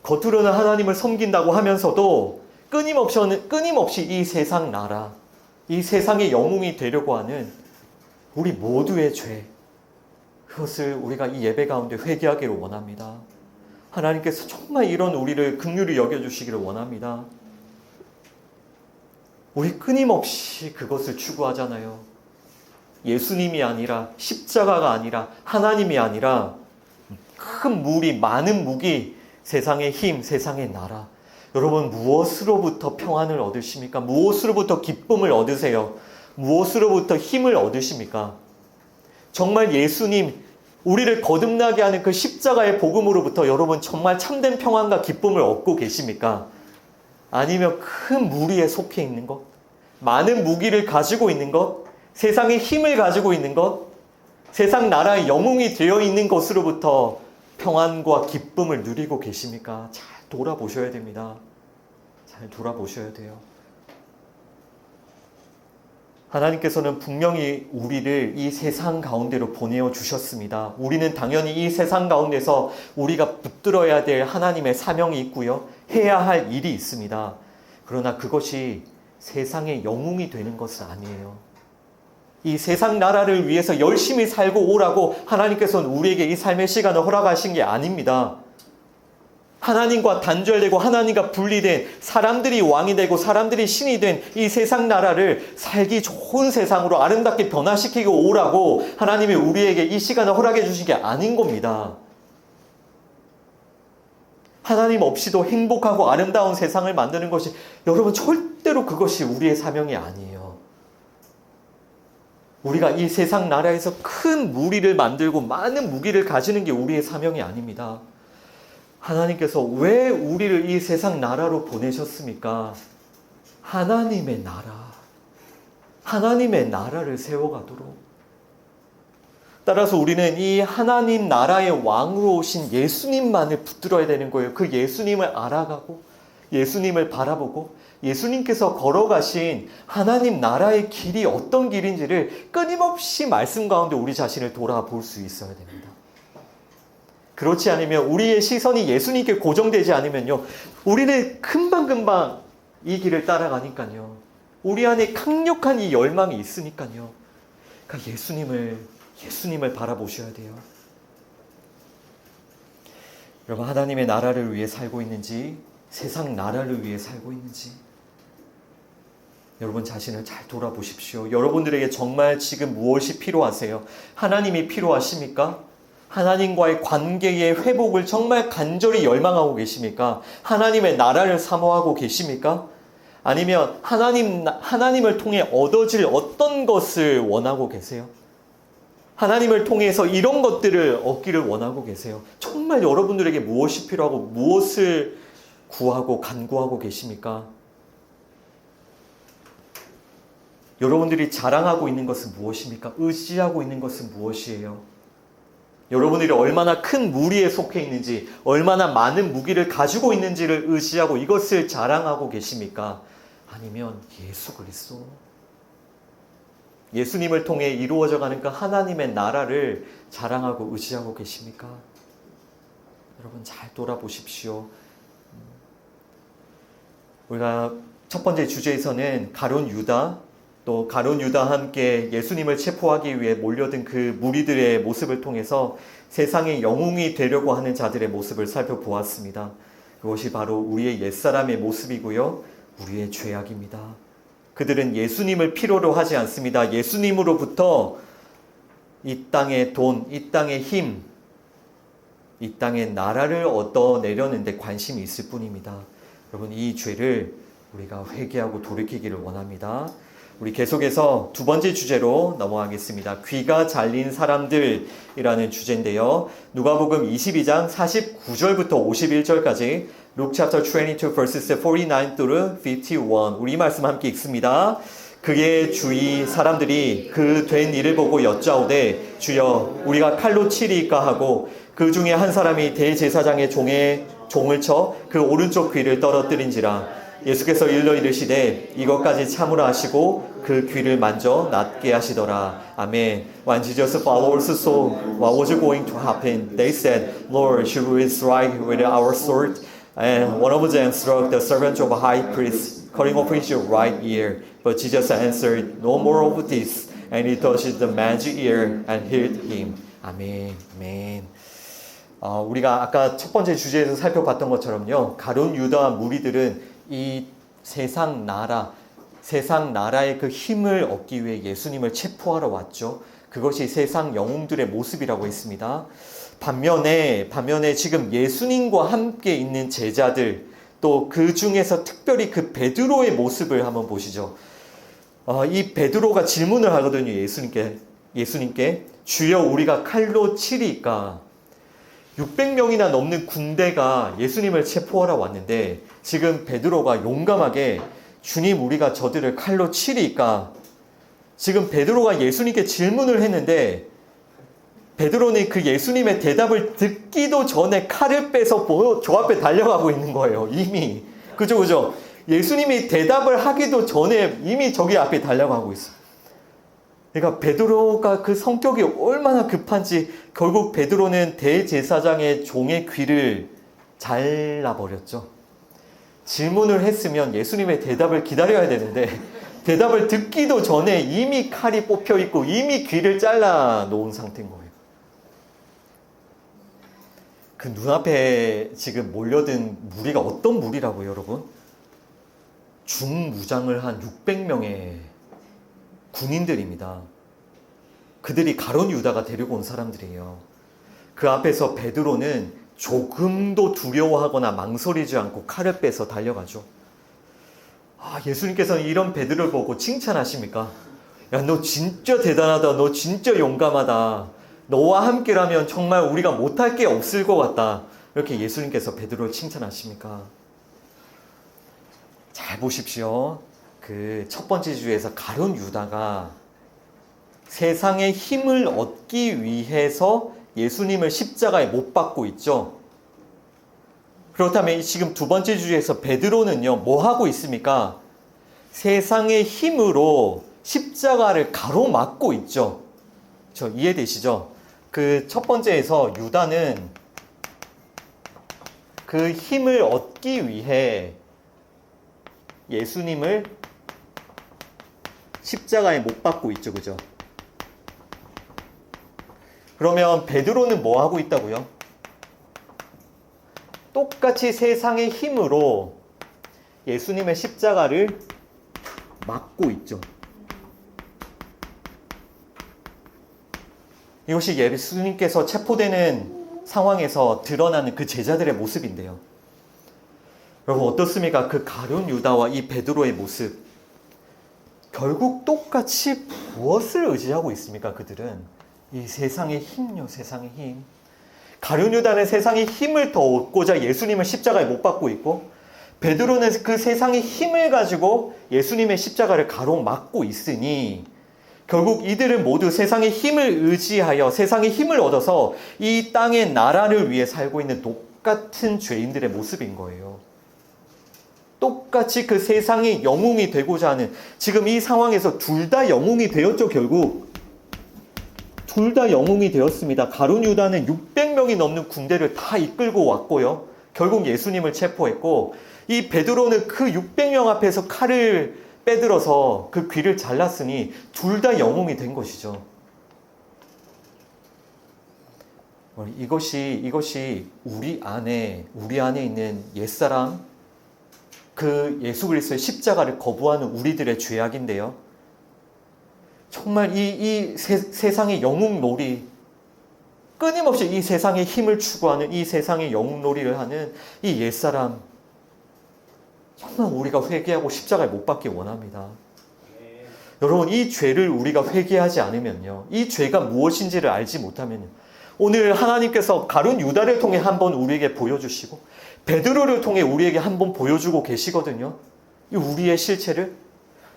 겉으로는 하나님을 섬긴다고 하면서도 끊임없이 이 세상 나라, 이 세상의 영웅이 되려고 하는 우리 모두의 죄, 그것을 우리가 이 예배 가운데 회개하기를 원합니다. 하나님께서 정말 이런 우리를 긍휼히 여겨주시기를 원합니다. 우리 끊임없이 그것을 추구하잖아요. 예수님이 아니라, 십자가가 아니라, 하나님이 아니라 큰 무리, 많은 무기, 세상의 힘, 세상의 나라. 여러분, 무엇으로부터 평안을 얻으십니까? 무엇으로부터 기쁨을 얻으세요? 무엇으로부터 힘을 얻으십니까? 정말 예수님, 우리를 거듭나게 하는 그 십자가의 복음으로부터 여러분 정말 참된 평안과 기쁨을 얻고 계십니까? 아니면 큰 무리에 속해 있는 것? 많은 무기를 가지고 있는 것? 세상의 힘을 가지고 있는 것? 세상 나라의 영웅이 되어 있는 것으로부터 평안과 기쁨을 누리고 계십니까? 잘 돌아보셔야 됩니다. 잘 돌아보셔야 돼요. 하나님께서는 분명히 우리를 이 세상 가운데로 보내어 주셨습니다. 우리는 당연히 이 세상 가운데서 우리가 붙들어야 될 하나님의 사명이 있고요. 해야 할 일이 있습니다. 그러나 그것이 세상의 영웅이 되는 것은 아니에요. 이 세상 나라를 위해서 열심히 살고 오라고 하나님께서는 우리에게 이 삶의 시간을 허락하신 게 아닙니다. 하나님과 단절되고 하나님과 분리된, 사람들이 왕이 되고 사람들이 신이 된 이 세상 나라를 살기 좋은 세상으로 아름답게 변화시키고 오라고 하나님이 우리에게 이 시간을 허락해 주신 게 아닌 겁니다. 하나님 없이도 행복하고 아름다운 세상을 만드는 것이, 여러분, 절대로 그것이 우리의 사명이 아니에요. 우리가 이 세상 나라에서 큰 무리를 만들고 많은 무기를 가지는 게 우리의 사명이 아닙니다. 하나님께서 왜 우리를 이 세상 나라로 보내셨습니까? 하나님의 나라, 하나님의 나라를 세워가도록. 따라서 우리는 이 하나님 나라의 왕으로 오신 예수님만을 붙들어야 되는 거예요. 그 예수님을 알아가고 예수님을 바라보고 예수님께서 걸어가신 하나님 나라의 길이 어떤 길인지를 끊임없이 말씀 가운데 우리 자신을 돌아볼 수 있어야 됩니다. 그렇지 않으면 우리의 시선이 예수님께 고정되지 않으면요, 우리는 금방금방 이 길을 따라가니까요, 우리 안에 강력한 이 열망이 있으니까요, 그러니까 예수님을 바라보셔야 돼요. 여러분, 하나님의 나라를 위해 살고 있는지 세상 나라를 위해 살고 있는지 여러분 자신을 잘 돌아보십시오. 여러분들에게 정말 지금 무엇이 필요하세요? 하나님이 필요하십니까? 하나님과의 관계의 회복을 정말 간절히 열망하고 계십니까? 하나님의 나라를 사모하고 계십니까? 아니면 하나님을 통해 얻어질 어떤 것을 원하고 계세요? 하나님을 통해서 이런 것들을 얻기를 원하고 계세요? 정말 여러분들에게 무엇이 필요하고 무엇을 구하고 간구하고 계십니까? 여러분들이 자랑하고 있는 것은 무엇입니까? 의지하고 있는 것은 무엇이에요? 여러분들이 얼마나 큰 무리에 속해 있는지, 얼마나 많은 무기를 가지고 있는지를 의지하고 이것을 자랑하고 계십니까? 아니면 예수 그리스도, 예수님을 통해 이루어져가는 그 하나님의 나라를 자랑하고 의지하고 계십니까? 여러분 잘 돌아보십시오. 우리가 첫 번째 주제에서는 가룟 유다, 또 가룟 유다와 함께 예수님을 체포하기 위해 몰려든 그 무리들의 모습을 통해서 세상의 영웅이 되려고 하는 자들의 모습을 살펴보았습니다. 그것이 바로 우리의 옛사람의 모습이고요, 우리의 죄악입니다. 그들은 예수님을 필요로 하지 않습니다. 예수님으로부터 이 땅의 돈, 이 땅의 힘, 이 땅의 나라를 얻어내려는 데 관심이 있을 뿐입니다. 여러분, 이 죄를 우리가 회개하고 돌이키기를 원합니다. 우리 계속해서 두 번째 주제로 넘어가겠습니다. 귀가 잘린 사람들이라는 주제인데요. 누가복음 22장 49절부터 51절까지 Luke chapter 22 verses 49 through 51 우리 말씀 함께 읽습니다. 그의 주위 사람들이 그 된 일을 보고 여짜오되 주여 우리가 칼로 치리이까 하고 그 중에 한 사람이 대제사장의 종을 쳐 그 오른쪽 귀를 떨어뜨린지라. 예수께서 일러 이르시되 이것까지 참으라 하시고 그 귀를 만져 낫게 하시더라. 아멘. When Jesus followers saw what was going to happen, they said, Lord, should we strike with our sword? And one of them struck the servant of a high priest, cutting off his right ear. But Jesus answered, No more of this. And he touched the man's ear and healed him. 아멘. 아멘. 우리가 아까 첫 번째 주제에서 살펴봤던 것처럼요, 가룟 유다와 무리들은 이 세상 나라의 그 힘을 얻기 위해 예수님을 체포하러 왔죠. 그것이 세상 영웅들의 모습이라고 했습니다. 반면에 지금 예수님과 함께 있는 제자들, 또 그 중에서 특별히 그 베드로의 모습을 한번 보시죠. 이 베드로가 질문을 하거든요. 예수님께 주여 우리가 칼로 치리까? 600명이나 넘는 군대가 예수님을 체포하러 왔는데 지금 베드로가 용감하게 주님 우리가 저들을 칼로 치리까? 지금 베드로가 예수님께 질문을 했는데 베드로는 그 예수님의 대답을 듣기도 전에 칼을 빼서 저 앞에 달려가고 있는 거예요. 이미. 그죠? 예수님이 대답을 하기도 전에 이미 저기 앞에 달려가고 있어요. 그러니까 베드로가 그 성격이 얼마나 급한지 결국 베드로는 대제사장의 종의 귀를 잘라버렸죠. 질문을 했으면 예수님의 대답을 기다려야 되는데 대답을 듣기도 전에 이미 칼이 뽑혀 있고 이미 귀를 잘라 놓은 상태인 거예요. 그 눈앞에 지금 몰려든 무리가 어떤 무리라고요, 여러분? 중무장을 한 600명의 군인들입니다. 그들이 가룟 유다가 데리고 온 사람들이에요. 그 앞에서 베드로는 조금도 두려워하거나 망설이지 않고 칼을 빼서 달려가죠. 예수님께서는 이런 베드로를 보고 칭찬하십니까? 야, 너 진짜 대단하다. 너 진짜 용감하다. 너와 함께라면 정말 우리가 못할 게 없을 것 같다. 이렇게 예수님께서 베드로를 칭찬하십니까? 잘 보십시오. 그 첫 번째 주에서 가룟 유다가 세상의 힘을 얻기 위해서 예수님을 십자가에 못 박고 있죠. 그렇다면 지금 두 번째 주에서 베드로는요, 뭐 하고 있습니까? 세상의 힘으로 십자가를 가로막고 있죠. 저 이해되시죠? 그 첫 번째에서 유다는 그 힘을 얻기 위해 예수님을 십자가에 못 박고 있죠. 그죠? 그러면 베드로는 뭐 하고 있다고요? 똑같이 세상의 힘으로 예수님의 십자가를 막고 있죠. 이것이 예수님께서 체포되는 상황에서 드러나는 그 제자들의 모습인데요. 여러분 어떻습니까? 그 가룟 유다와 이 베드로의 모습, 결국 똑같이 무엇을 의지하고 있습니까? 그들은 이 세상의 힘요, 세상의 힘. 가룟 유다는 세상의 힘을 더 얻고자 예수님을 십자가에 못 박고 있고, 베드로는 그 세상의 힘을 가지고 예수님의 십자가를 가로막고 있으니, 결국 이들은 모두 세상의 힘을 의지하여 세상의 힘을 얻어서 이 땅의 나라를 위해 살고 있는 똑같은 죄인들의 모습인 거예요. 똑같이 그 세상의 영웅이 되고자 하는, 지금 이 상황에서 둘 다 영웅이 되었죠. 결국 둘 다 영웅이 되었습니다. 가룟 유다는 600명이 넘는 군대를 다 이끌고 왔고요, 결국 예수님을 체포했고, 이 베드로는 그 600명 앞에서 칼을 빼들어서 그 귀를 잘랐으니 둘 다 영웅이 된 것이죠. 이것이 우리 안에 있는 옛사람, 그 예수 그리스도의 십자가를 거부하는 우리들의 죄악인데요. 정말 이 세상의 영웅놀이, 끊임없이 이 세상의 힘을 추구하는 이 세상의 영웅놀이를 하는 이 옛사람, 정말 우리가 회개하고 십자가에 못 박기 원합니다. 여러분, 이 죄를 우리가 회개하지 않으면요, 이 죄가 무엇인지를 알지 못하면요, 오늘 하나님께서 가룟 유다를 통해 한번 우리에게 보여주시고 베드로를 통해 우리에게 한번 보여주고 계시거든요, 이 우리의 실체를.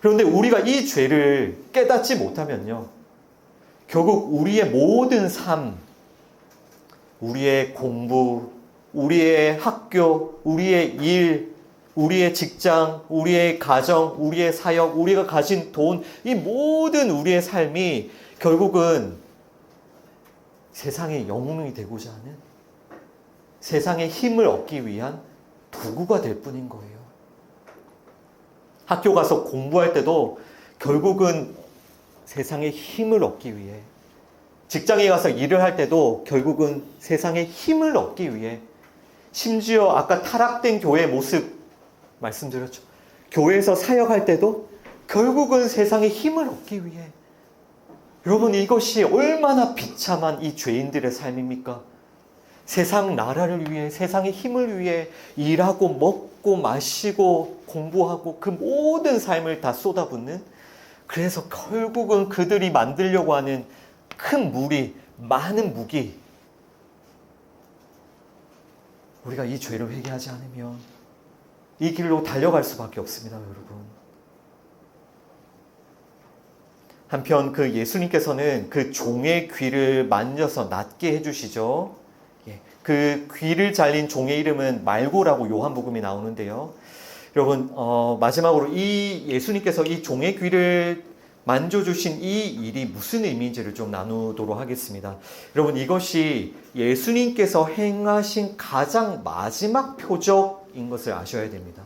그런데 우리가 이 죄를 깨닫지 못하면요, 결국 우리의 모든 삶, 우리의 공부, 우리의 학교, 우리의 일, 우리의 직장, 우리의 가정, 우리의 사역, 우리가 가진 돈, 이 모든 우리의 삶이 결국은 세상의 영웅이 되고자 하는, 세상의 힘을 얻기 위한 도구가 될 뿐인 거예요. 학교 가서 공부할 때도 결국은 세상의 힘을 얻기 위해, 직장에 가서 일을 할 때도 결국은 세상의 힘을 얻기 위해, 심지어 아까 타락된 교회의 모습 말씀드렸죠. 교회에서 사역할 때도 결국은 세상의 힘을 얻기 위해. 여러분, 이것이 얼마나 비참한 이 죄인들의 삶입니까? 세상 나라를 위해, 세상의 힘을 위해 일하고 먹고 마시고 공부하고 그 모든 삶을 다 쏟아붓는, 그래서 결국은 그들이 만들려고 하는 큰 무리, 많은 무기, 우리가 이 죄를 회개하지 않으면 이 길로 달려갈 수밖에 없습니다. 여러분, 한편 그 예수님께서는 그 종의 귀를 만져서 낫게 해주시죠. 그 귀를 잘린 종의 이름은 말고라고 요한복음에 나오는데요. 여러분, 마지막으로 이 예수님께서 이 종의 귀를 만져주신 이 일이 무슨 의미인지를 좀 나누도록 하겠습니다. 여러분, 이것이 예수님께서 행하신 가장 마지막 표적인 것을 아셔야 됩니다.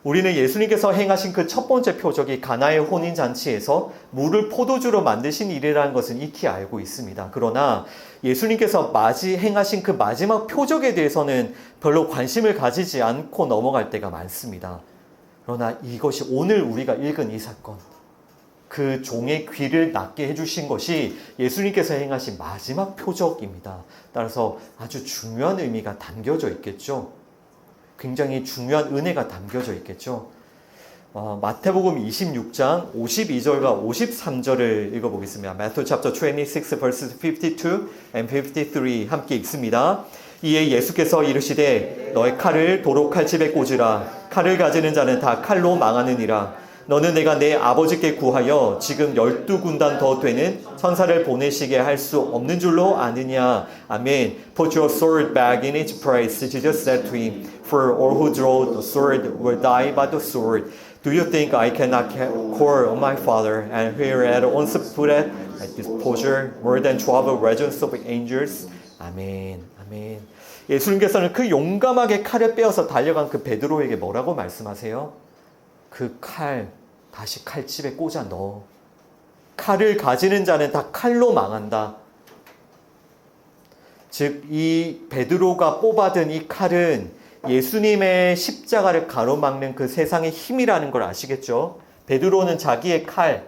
우리는 예수님께서 행하신 그 첫 번째 표적이 가나의 혼인잔치에서 물을 포도주로 만드신 일이라는 것은 익히 알고 있습니다. 그러나 예수님께서 행하신 그 마지막 표적에 대해서는 별로 관심을 가지지 않고 넘어갈 때가 많습니다. 그러나 이것이 오늘 우리가 읽은 이 사건, 그 종의 귀를 낫게 해주신 것이 예수님께서 행하신 마지막 표적입니다. 따라서 아주 중요한 의미가 담겨져 있겠죠. 굉장히 중요한 은혜가 담겨져 있겠죠. 마태복음 26장 52절과 53절을 읽어보겠습니다. Matthew chapter 26 verses 52 and 53 함께 읽습니다. 이에 예수께서 이르시되 너의 칼을 도로 칼집에 꽂으라. 칼을 가지는 자는 다 칼로 망하느니라. 너는 내가 내 아버지께 구하여 지금 12군단 더 되는 천사를 보내시게 할 수 없는 줄로 아느냐. 아멘. Put your sword back in its place, Jesus said to him. For all who draw the sword will die by the sword. Do you think I cannot call on my Father and hear at once put at disposal more than 12 legions of angels? 아멘. 아멘. 예수님께서는 그 용감하게 칼을 빼어서 달려간 그 베드로에게 뭐라고 말씀하세요? 그 칼 다시 칼집에 꽂아 넣어. 칼을 가지는 자는 다 칼로 망한다. 즉, 이 베드로가 뽑아든 이 칼은 예수님의 십자가를 가로막는 그 세상의 힘이라는 걸 아시겠죠? 베드로는 자기의 칼,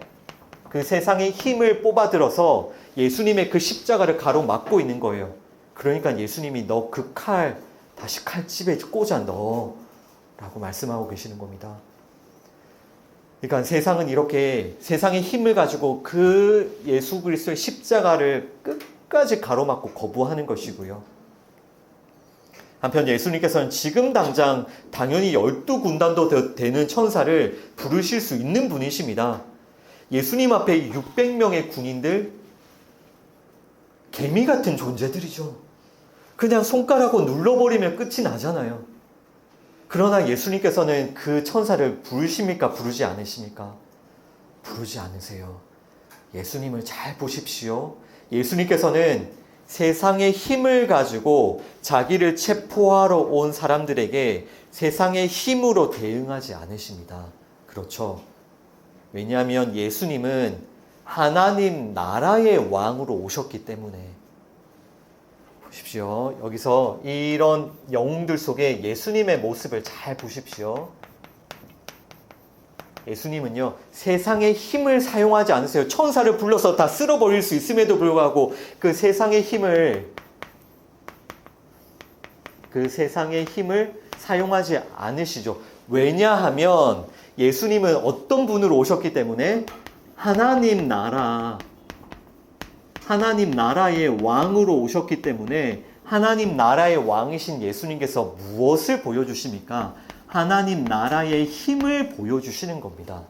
그 세상의 힘을 뽑아들어서 예수님의 그 십자가를 가로막고 있는 거예요. 그러니까 예수님이 너 그 칼 다시 칼집에 꽂아 넣어 라고 말씀하고 계시는 겁니다. 그러니까 세상은 이렇게 세상의 힘을 가지고 그 예수 그리스도의 십자가를 끝까지 가로막고 거부하는 것이고요. 한편 예수님께서는 지금 당장 당연히 12군단도 되는 천사를 부르실 수 있는 분이십니다. 예수님 앞에 600명의 군인들, 개미 같은 존재들이죠. 그냥 손가락으로 눌러버리면 끝이 나잖아요. 그러나 예수님께서는 그 천사를 부르십니까? 부르지 않으십니까? 부르지 않으세요. 예수님을 잘 보십시오. 예수님께서는 세상의 힘을 가지고 자기를 체포하러 온 사람들에게 세상의 힘으로 대응하지 않으십니다. 그렇죠. 왜냐하면 예수님은 하나님 나라의 왕으로 오셨기 때문에. 보십시오. 여기서 이런 영웅들 속에 예수님의 모습을 잘 보십시오. 예수님은요, 세상의 힘을 사용하지 않으세요. 천사를 불러서 다 쓸어버릴 수 있음에도 불구하고 그 세상의 힘을 사용하지 않으시죠. 왜냐하면 예수님은 어떤 분으로 오셨기 때문에 하나님 나라의 왕으로 오셨기 때문에 하나님 나라의 왕이신 예수님께서 무엇을 보여주십니까? 하나님 나라의 힘을 보여주시는 겁니다.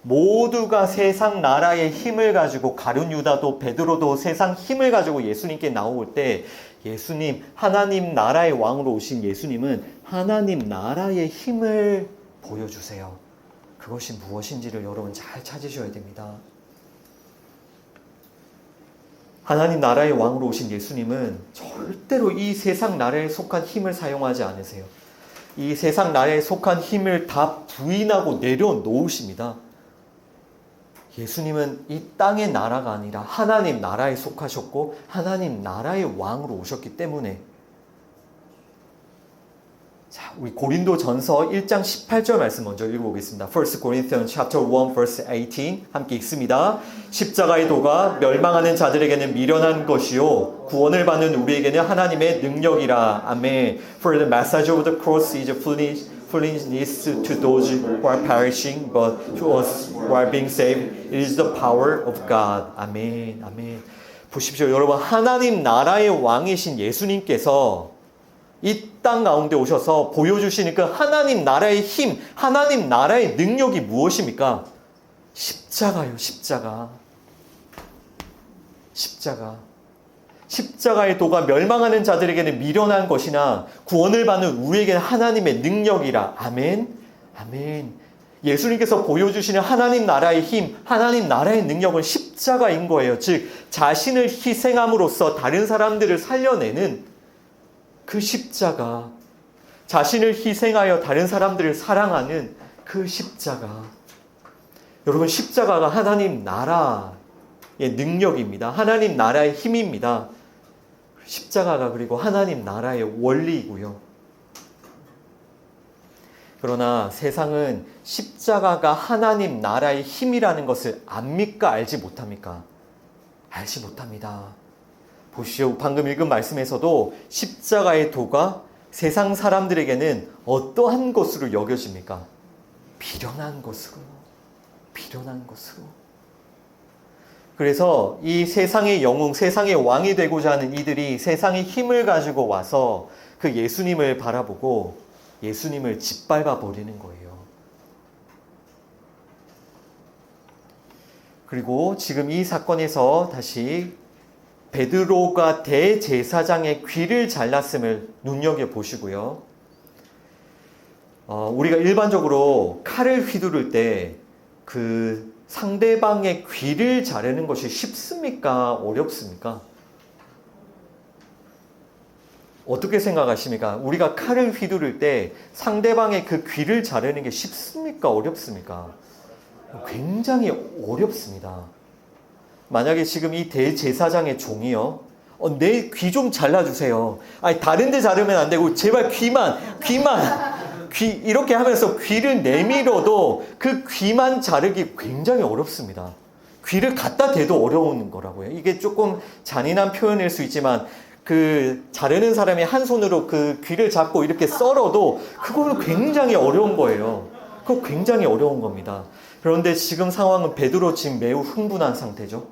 모두가 세상 나라의 힘을 가지고 가룟 유다도 베드로도 세상 힘을 가지고 예수님께 나올 때 예수님, 하나님 나라의 왕으로 오신 예수님은 하나님 나라의 힘을 보여주세요. 그것이 무엇인지를 여러분 잘 찾으셔야 됩니다. 하나님 나라의 왕으로 오신 예수님은 절대로 이 세상 나라에 속한 힘을 사용하지 않으세요. 이 세상 나라에 속한 힘을 다 부인하고 내려놓으십니다. 예수님은 이 땅의 나라가 아니라 하나님 나라에 속하셨고 하나님 나라의 왕으로 오셨기 때문에. 자, 우리 고린도전서 1장 18절 말씀 먼저 읽어보겠습니다. 1 Corinthians chapter 1 verse 18 함께 읽습니다. 십자가의 도가 멸망하는 자들에게는 미련한 것이요 구원을 받는 우리에게는 하나님의 능력이라. 아멘. For the message of the cross is foolishness to those who are perishing, but to us who are being saved, it is the power of God. 아멘. 아멘. 보십시오, 여러분. 하나님 나라의 왕이신 예수님께서 이 땅 가운데 오셔서 보여주시는 그 하나님 나라의 힘, 하나님 나라의 능력이 무엇입니까? 십자가요, 십자가. 십자가의 도가 멸망하는 자들에게는 미련한 것이나 구원을 받는 우리에게는 하나님의 능력이라. 아멘. 아멘. 예수님께서 보여주시는 하나님 나라의 힘, 하나님 나라의 능력은 십자가인 거예요. 즉, 자신을 희생함으로써 다른 사람들을 살려내는 그 십자가, 자신을 희생하여 다른 사람들을 사랑하는 그 십자가. 여러분, 십자가가 하나님 나라의 능력입니다. 하나님 나라의 힘입니다. 십자가가 그리고 하나님 나라의 원리이고요. 그러나 세상은 십자가가 하나님 나라의 힘이라는 것을 압니까? 알지 못합니까? 알지 못합니다. 보시오, 방금 읽은 말씀에서도 십자가의 도가 세상 사람들에게는 어떠한 것으로 여겨집니까? 비련한 것으로. 그래서 이 세상의 영웅, 세상의 왕이 되고자 하는 이들이 세상의 힘을 가지고 와서 그 예수님을 바라보고 예수님을 짓밟아 버리는 거예요. 그리고 지금 이 사건에서 다시 베드로가 대제사장의 귀를 잘랐음을 눈여겨보시고요. 우리가 일반적으로 칼을 휘두를 때 그 상대방의 귀를 자르는 것이 쉽습니까? 어렵습니까? 어떻게 생각하십니까? 우리가 칼을 휘두를 때 상대방의 그 귀를 자르는 게 쉽습니까? 어렵습니까? 굉장히 어렵습니다. 만약에 지금 이 대제사장의 종이요, 내 귀 좀 잘라주세요. 아니, 다른 데 자르면 안 되고, 제발 귀만, 이렇게 하면서 귀를 내밀어도 그 귀만 자르기 굉장히 어렵습니다. 귀를 갖다 대도 어려운 거라고요. 이게 조금 잔인한 표현일 수 있지만, 그 자르는 사람이 한 손으로 그 귀를 잡고 이렇게 썰어도 그거는 굉장히 어려운 거예요. 그거 굉장히 어려운 겁니다. 그런데 지금 상황은 베드로 지금 매우 흥분한 상태죠.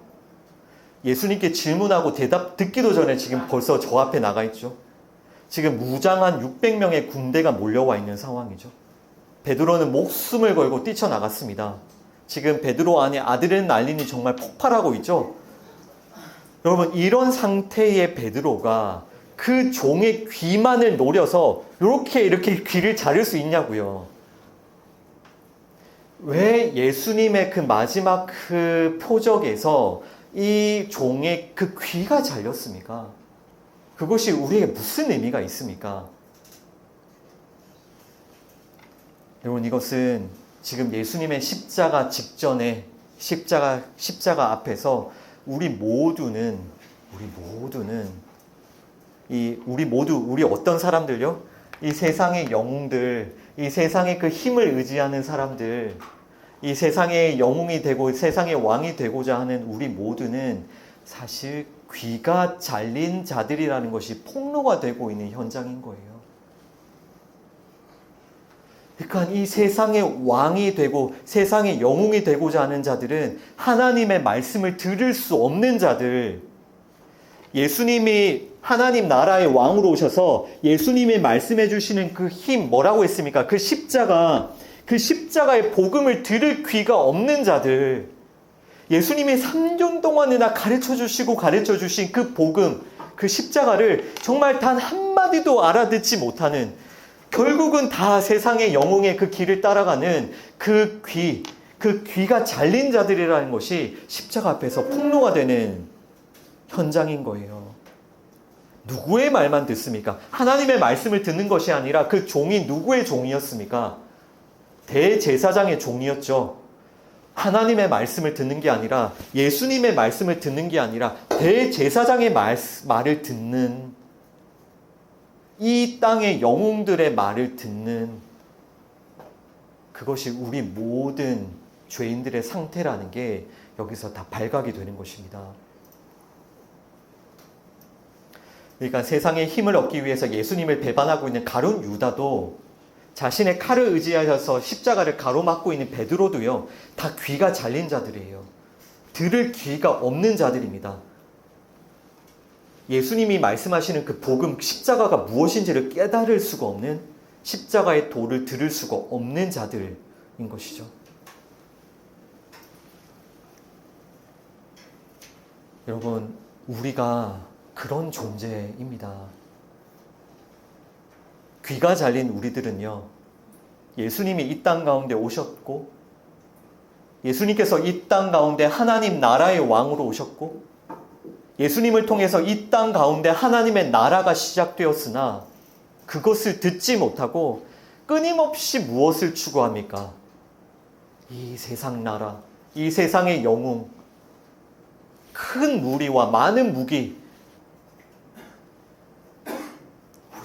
예수님께 질문하고 대답 듣기도 전에 지금 벌써 저 앞에 나가 있죠. 지금 무장한 600명의 군대가 몰려와 있는 상황이죠. 베드로는 목숨을 걸고 뛰쳐나갔습니다. 지금 베드로 안에 아드레날린이 정말 폭발하고 있죠. 여러분, 이런 상태의 베드로가 그 종의 귀만을 노려서 이렇게 귀를 자를 수 있냐고요. 왜 예수님의 그 마지막 그 표적에서 이 종의 그 귀가 잘렸습니까? 그것이 우리에게 무슨 의미가 있습니까? 여러분, 이것은 지금 예수님의 십자가 직전에 십자가 앞에서 우리 모두는 우리 어떤 사람들요? 이 세상의 영웅들, 이 세상의 그 힘을 의지하는 사람들, 이 세상의 영웅이 되고 세상의 왕이 되고자 하는 우리 모두는 사실 귀가 잘린 자들이라는 것이 폭로가 되고 있는 현장인 거예요. 그러니까 이 세상의 왕이 되고 세상의 영웅이 되고자 하는 자들은 하나님의 말씀을 들을 수 없는 자들, 예수님이 하나님 나라의 왕으로 오셔서 예수님이 말씀해 주시는 그 힘, 뭐라고 했습니까? 그 십자가의 복음을 들을 귀가 없는 자들, 예수님이 3년 동안이나 가르쳐 주신 그 복음, 그 십자가를 정말 단 한마디도 알아듣지 못하는, 결국은 다 세상의 영웅의 그 길을 따라가는 그 귀가 잘린 자들이라는 것이 십자가 앞에서 폭로가 되는 현장인 거예요. 누구의 말만 듣습니까? 하나님의 말씀을 듣는 것이 아니라 그 종이 누구의 종이었습니까? 대제사장의 종이었죠. 하나님의 말씀을 듣는 게 아니라, 예수님의 말씀을 듣는 게 아니라 대제사장의 말을 듣는, 이 땅의 영웅들의 말을 듣는, 그것이 우리 모든 죄인들의 상태라는 게 여기서 다 발각이 되는 것입니다. 그러니까 세상의 힘을 얻기 위해서 예수님을 배반하고 있는 가룟 유다도, 자신의 칼을 의지하셔서 십자가를 가로막고 있는 베드로도요, 다 귀가 잘린 자들이에요. 들을 귀가 없는 자들입니다. 예수님이 말씀하시는 그 복음, 십자가가 무엇인지를 깨달을 수가 없는, 십자가의 도를 들을 수가 없는 자들인 것이죠. 여러분, 우리가 그런 존재입니다. 귀가 잘린 우리들은요, 예수님이 이 땅 가운데 오셨고, 예수님께서 이 땅 가운데 하나님 나라의 왕으로 오셨고, 예수님을 통해서 이 땅 가운데 하나님의 나라가 시작되었으나 그것을 듣지 못하고 끊임없이 무엇을 추구합니까? 이 세상 나라, 이 세상의 영웅, 큰 무리와 많은 무기,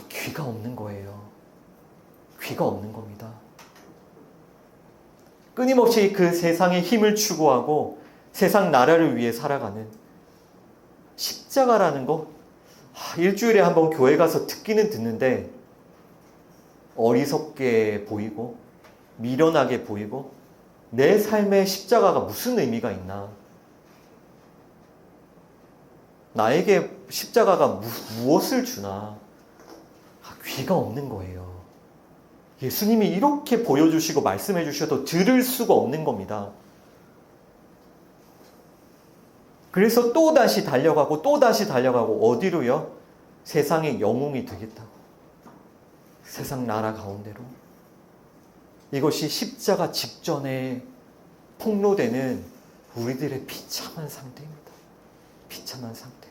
귀가 없는 거예요. 귀가 없는 겁니다. 끊임없이 그 세상의 힘을 추구하고 세상 나라를 위해 살아가는 십자가라는 거, 일주일에 한 번 교회 가서 듣기는 듣는데 어리석게 보이고 미련하게 보이고, 내 삶에 십자가가 무슨 의미가 있나? 나에게 십자가가 무엇을 주나? 귀가 없는 거예요. 예수님이 이렇게 보여주시고 말씀해 주셔도 들을 수가 없는 겁니다. 그래서 또다시 달려가고 또다시 달려가고 어디로요? 세상의 영웅이 되겠다고. 세상 나라 가운데로. 이것이 십자가 직전에 폭로되는 우리들의 비참한 상태입니다. 비참한 상태.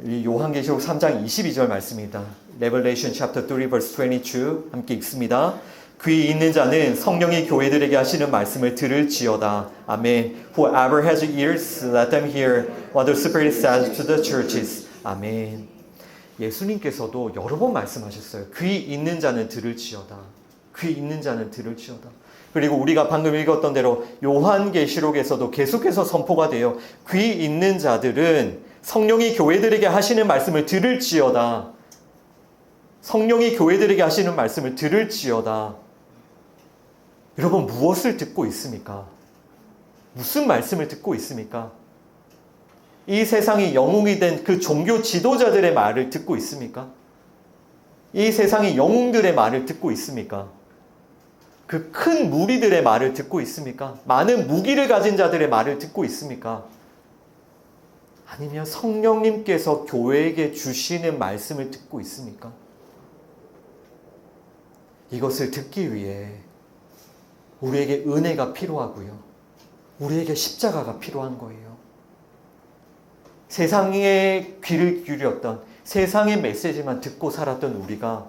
이 요한계시록 3장 22절 말씀입니다. Revelation chapter 3 verse 22 함께 읽습니다. 귀 있는 자는 성령이 교회들에게 하시는 말씀을 들을지어다. 아멘. Whoever has ears, let them hear what the Spirit says to the churches. 아멘. 예수님께서도 여러 번 말씀하셨어요. 귀 있는 자는 들을지어다. 귀 있는 자는 들을지어다. 그리고 우리가 방금 읽었던 대로 요한계시록에서도 계속해서 선포가 돼요. 귀 있는 자들은 성령이 교회들에게 하시는 말씀을 들을지어다. 성령이 교회들에게 하시는 말씀을 들을지어다. 여러분, 무엇을 듣고 있습니까? 무슨 말씀을 듣고 있습니까? 이 세상이 영웅이 된 그 종교 지도자들의 말을 듣고 있습니까? 이 세상의 영웅들의 말을 듣고 있습니까? 그 큰 무리들의 말을 듣고 있습니까? 많은 무기를 가진 자들의 말을 듣고 있습니까? 아니면 성령님께서 교회에게 주시는 말씀을 듣고 있습니까? 이것을 듣기 위해 우리에게 은혜가 필요하고요. 우리에게 십자가가 필요한 거예요. 세상에 귀를 기울였던, 세상의 메시지만 듣고 살았던 우리가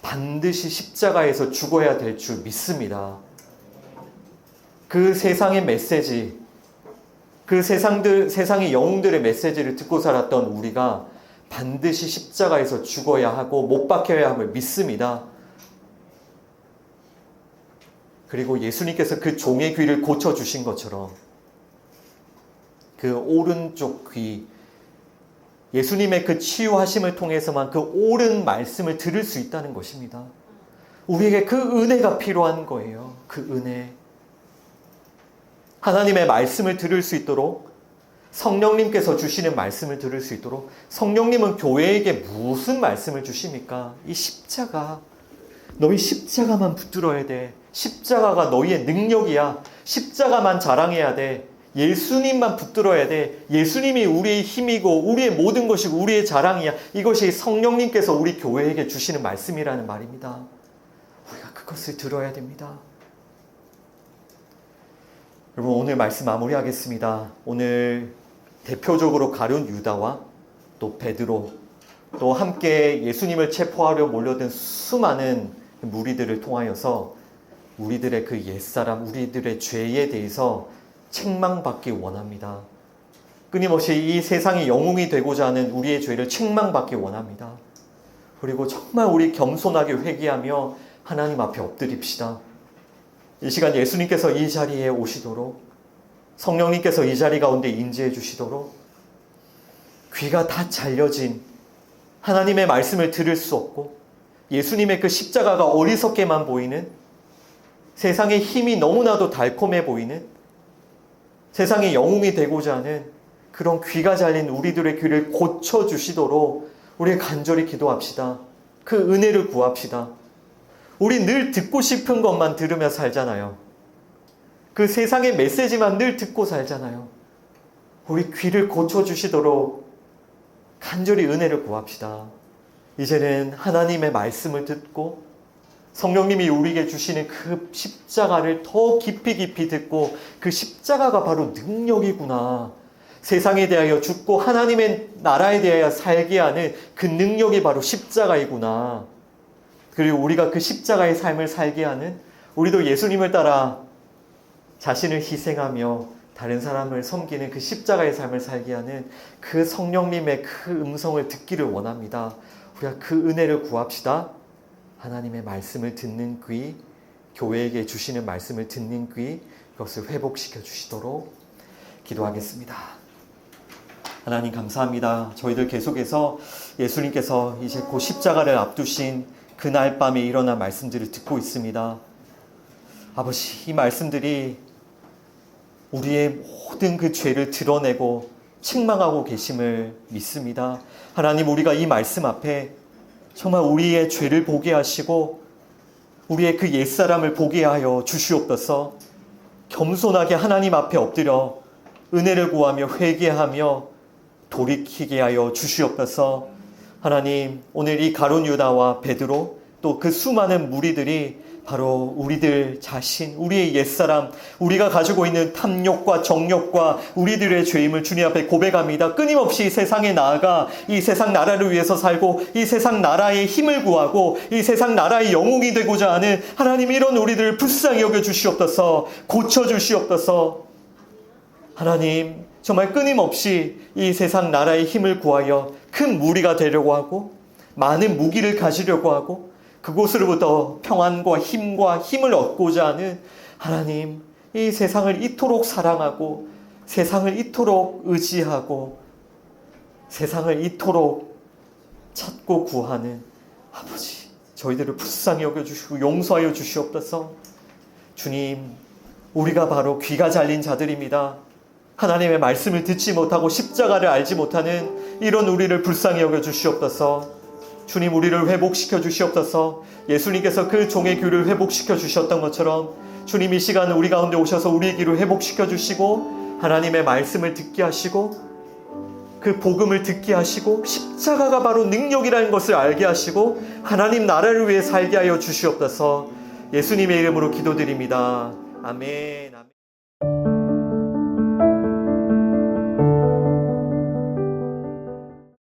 반드시 십자가에서 죽어야 될 줄 믿습니다. 그 세상의 메시지, 그 세상의 영웅들의 메시지를 듣고 살았던 우리가 반드시 십자가에서 죽어야 하고 못 박혀야 함을 믿습니다. 그리고 예수님께서 그 종의 귀를 고쳐주신 것처럼 그 오른쪽 귀, 예수님의 그 치유하심을 통해서만 그 옳은 말씀을 들을 수 있다는 것입니다. 우리에게 그 은혜가 필요한 거예요. 그 은혜. 하나님의 말씀을 들을 수 있도록, 성령님께서 주시는 말씀을 들을 수 있도록. 성령님은 교회에게 무슨 말씀을 주십니까? 이 십자가. 너희 십자가만 붙들어야 돼. 십자가가 너희의 능력이야. 십자가만 자랑해야 돼. 예수님만 붙들어야 돼. 예수님이 우리의 힘이고 우리의 모든 것이고 우리의 자랑이야. 이것이 성령님께서 우리 교회에게 주시는 말씀이라는 말입니다. 우리가 그것을 들어야 됩니다. 여러분, 오늘 말씀 마무리하겠습니다. 오늘 대표적으로 가룟 유다와 또 베드로, 또 함께 예수님을 체포하려 몰려든 수많은 무리들을 통하여서 우리들의 그 옛사람, 우리들의 죄에 대해서 책망받기 원합니다. 끊임없이 이 세상의 영웅이 되고자 하는 우리의 죄를 책망받기 원합니다. 그리고 정말 우리 겸손하게 회개하며 하나님 앞에 엎드립시다. 이 시간 예수님께서 이 자리에 오시도록, 성령님께서 이 자리 가운데 임재해 주시도록, 귀가 다 잘려진 하나님의 말씀을 들을 수 없고 예수님의 그 십자가가 어리석게만 보이는, 세상의 힘이 너무나도 달콤해 보이는, 세상의 영웅이 되고자 하는 그런 귀가 잘린 우리들의 귀를 고쳐주시도록 우리 간절히 기도합시다. 그 은혜를 구합시다. 우리 늘 듣고 싶은 것만 들으며 살잖아요. 그 세상의 메시지만 늘 듣고 살잖아요. 우리 귀를 고쳐주시도록 간절히 은혜를 구합시다. 이제는 하나님의 말씀을 듣고 성령님이 우리에게 주시는 그 십자가를 더 깊이 듣고, 그 십자가가 바로 능력이구나. 세상에 대하여 죽고 하나님의 나라에 대하여 살게 하는 그 능력이 바로 십자가이구나. 그리고 우리가 그 십자가의 삶을 살게 하는, 우리도 예수님을 따라 자신을 희생하며 다른 사람을 섬기는 그 십자가의 삶을 살게 하는 그 성령님의 그 음성을 듣기를 원합니다. 우리가 그 은혜를 구합시다. 하나님의 말씀을 듣는 귀, 교회에게 주시는 말씀을 듣는 귀, 이것을 회복시켜 주시도록 기도하겠습니다. 하나님 감사합니다. 저희들 계속해서 예수님께서 이제 곧 십자가를 앞두신 그날 밤에 일어난 말씀들을 듣고 있습니다. 아버지, 이 말씀들이 우리의 모든 그 죄를 드러내고 책망하고 계심을 믿습니다. 하나님, 우리가 이 말씀 앞에 정말 우리의 죄를 보게 하시고 우리의 그 옛사람을 보게 하여 주시옵소서. 겸손하게 하나님 앞에 엎드려 은혜를 구하며 회개하며 돌이키게 하여 주시옵소서. 하나님, 오늘 이 가룟 유다와 베드로 또 그 수많은 무리들이 바로 우리들 자신, 우리의 옛사람, 우리가 가지고 있는 탐욕과 정욕과 우리들의 죄임을 주님 앞에 고백합니다. 끊임없이 세상에 나아가 이 세상 나라를 위해서 살고 이 세상 나라의 힘을 구하고 이 세상 나라의 영웅이 되고자 하는 하나님, 이런 우리들을 불쌍히 여겨 주시옵소서. 고쳐 주시옵소서. 하나님, 정말 끊임없이 이 세상 나라의 힘을 구하여 큰 무리가 되려고 하고 많은 무기를 가지려고 하고 그곳으로부터 평안과 힘을 얻고자 하는 하나님, 이 세상을 이토록 사랑하고 세상을 이토록 의지하고 세상을 이토록 찾고 구하는 아버지, 저희들을 불쌍히 여겨주시고 용서하여 주시옵소서. 주님, 우리가 바로 귀가 잘린 자들입니다. 하나님의 말씀을 듣지 못하고 십자가를 알지 못하는 이런 우리를 불쌍히 여겨주시옵소서. 주님, 우리를 회복시켜 주시옵소서. 예수님께서 그 종의 귀를 회복시켜 주셨던 것처럼 주님, 이 시간 우리 가운데 오셔서 우리의 귀를 회복시켜 주시고 하나님의 말씀을 듣게 하시고 그 복음을 듣게 하시고 십자가가 바로 능력이라는 것을 알게 하시고 하나님 나라를 위해 살게 하여 주시옵소서. 예수님의 이름으로 기도드립니다. 아멘.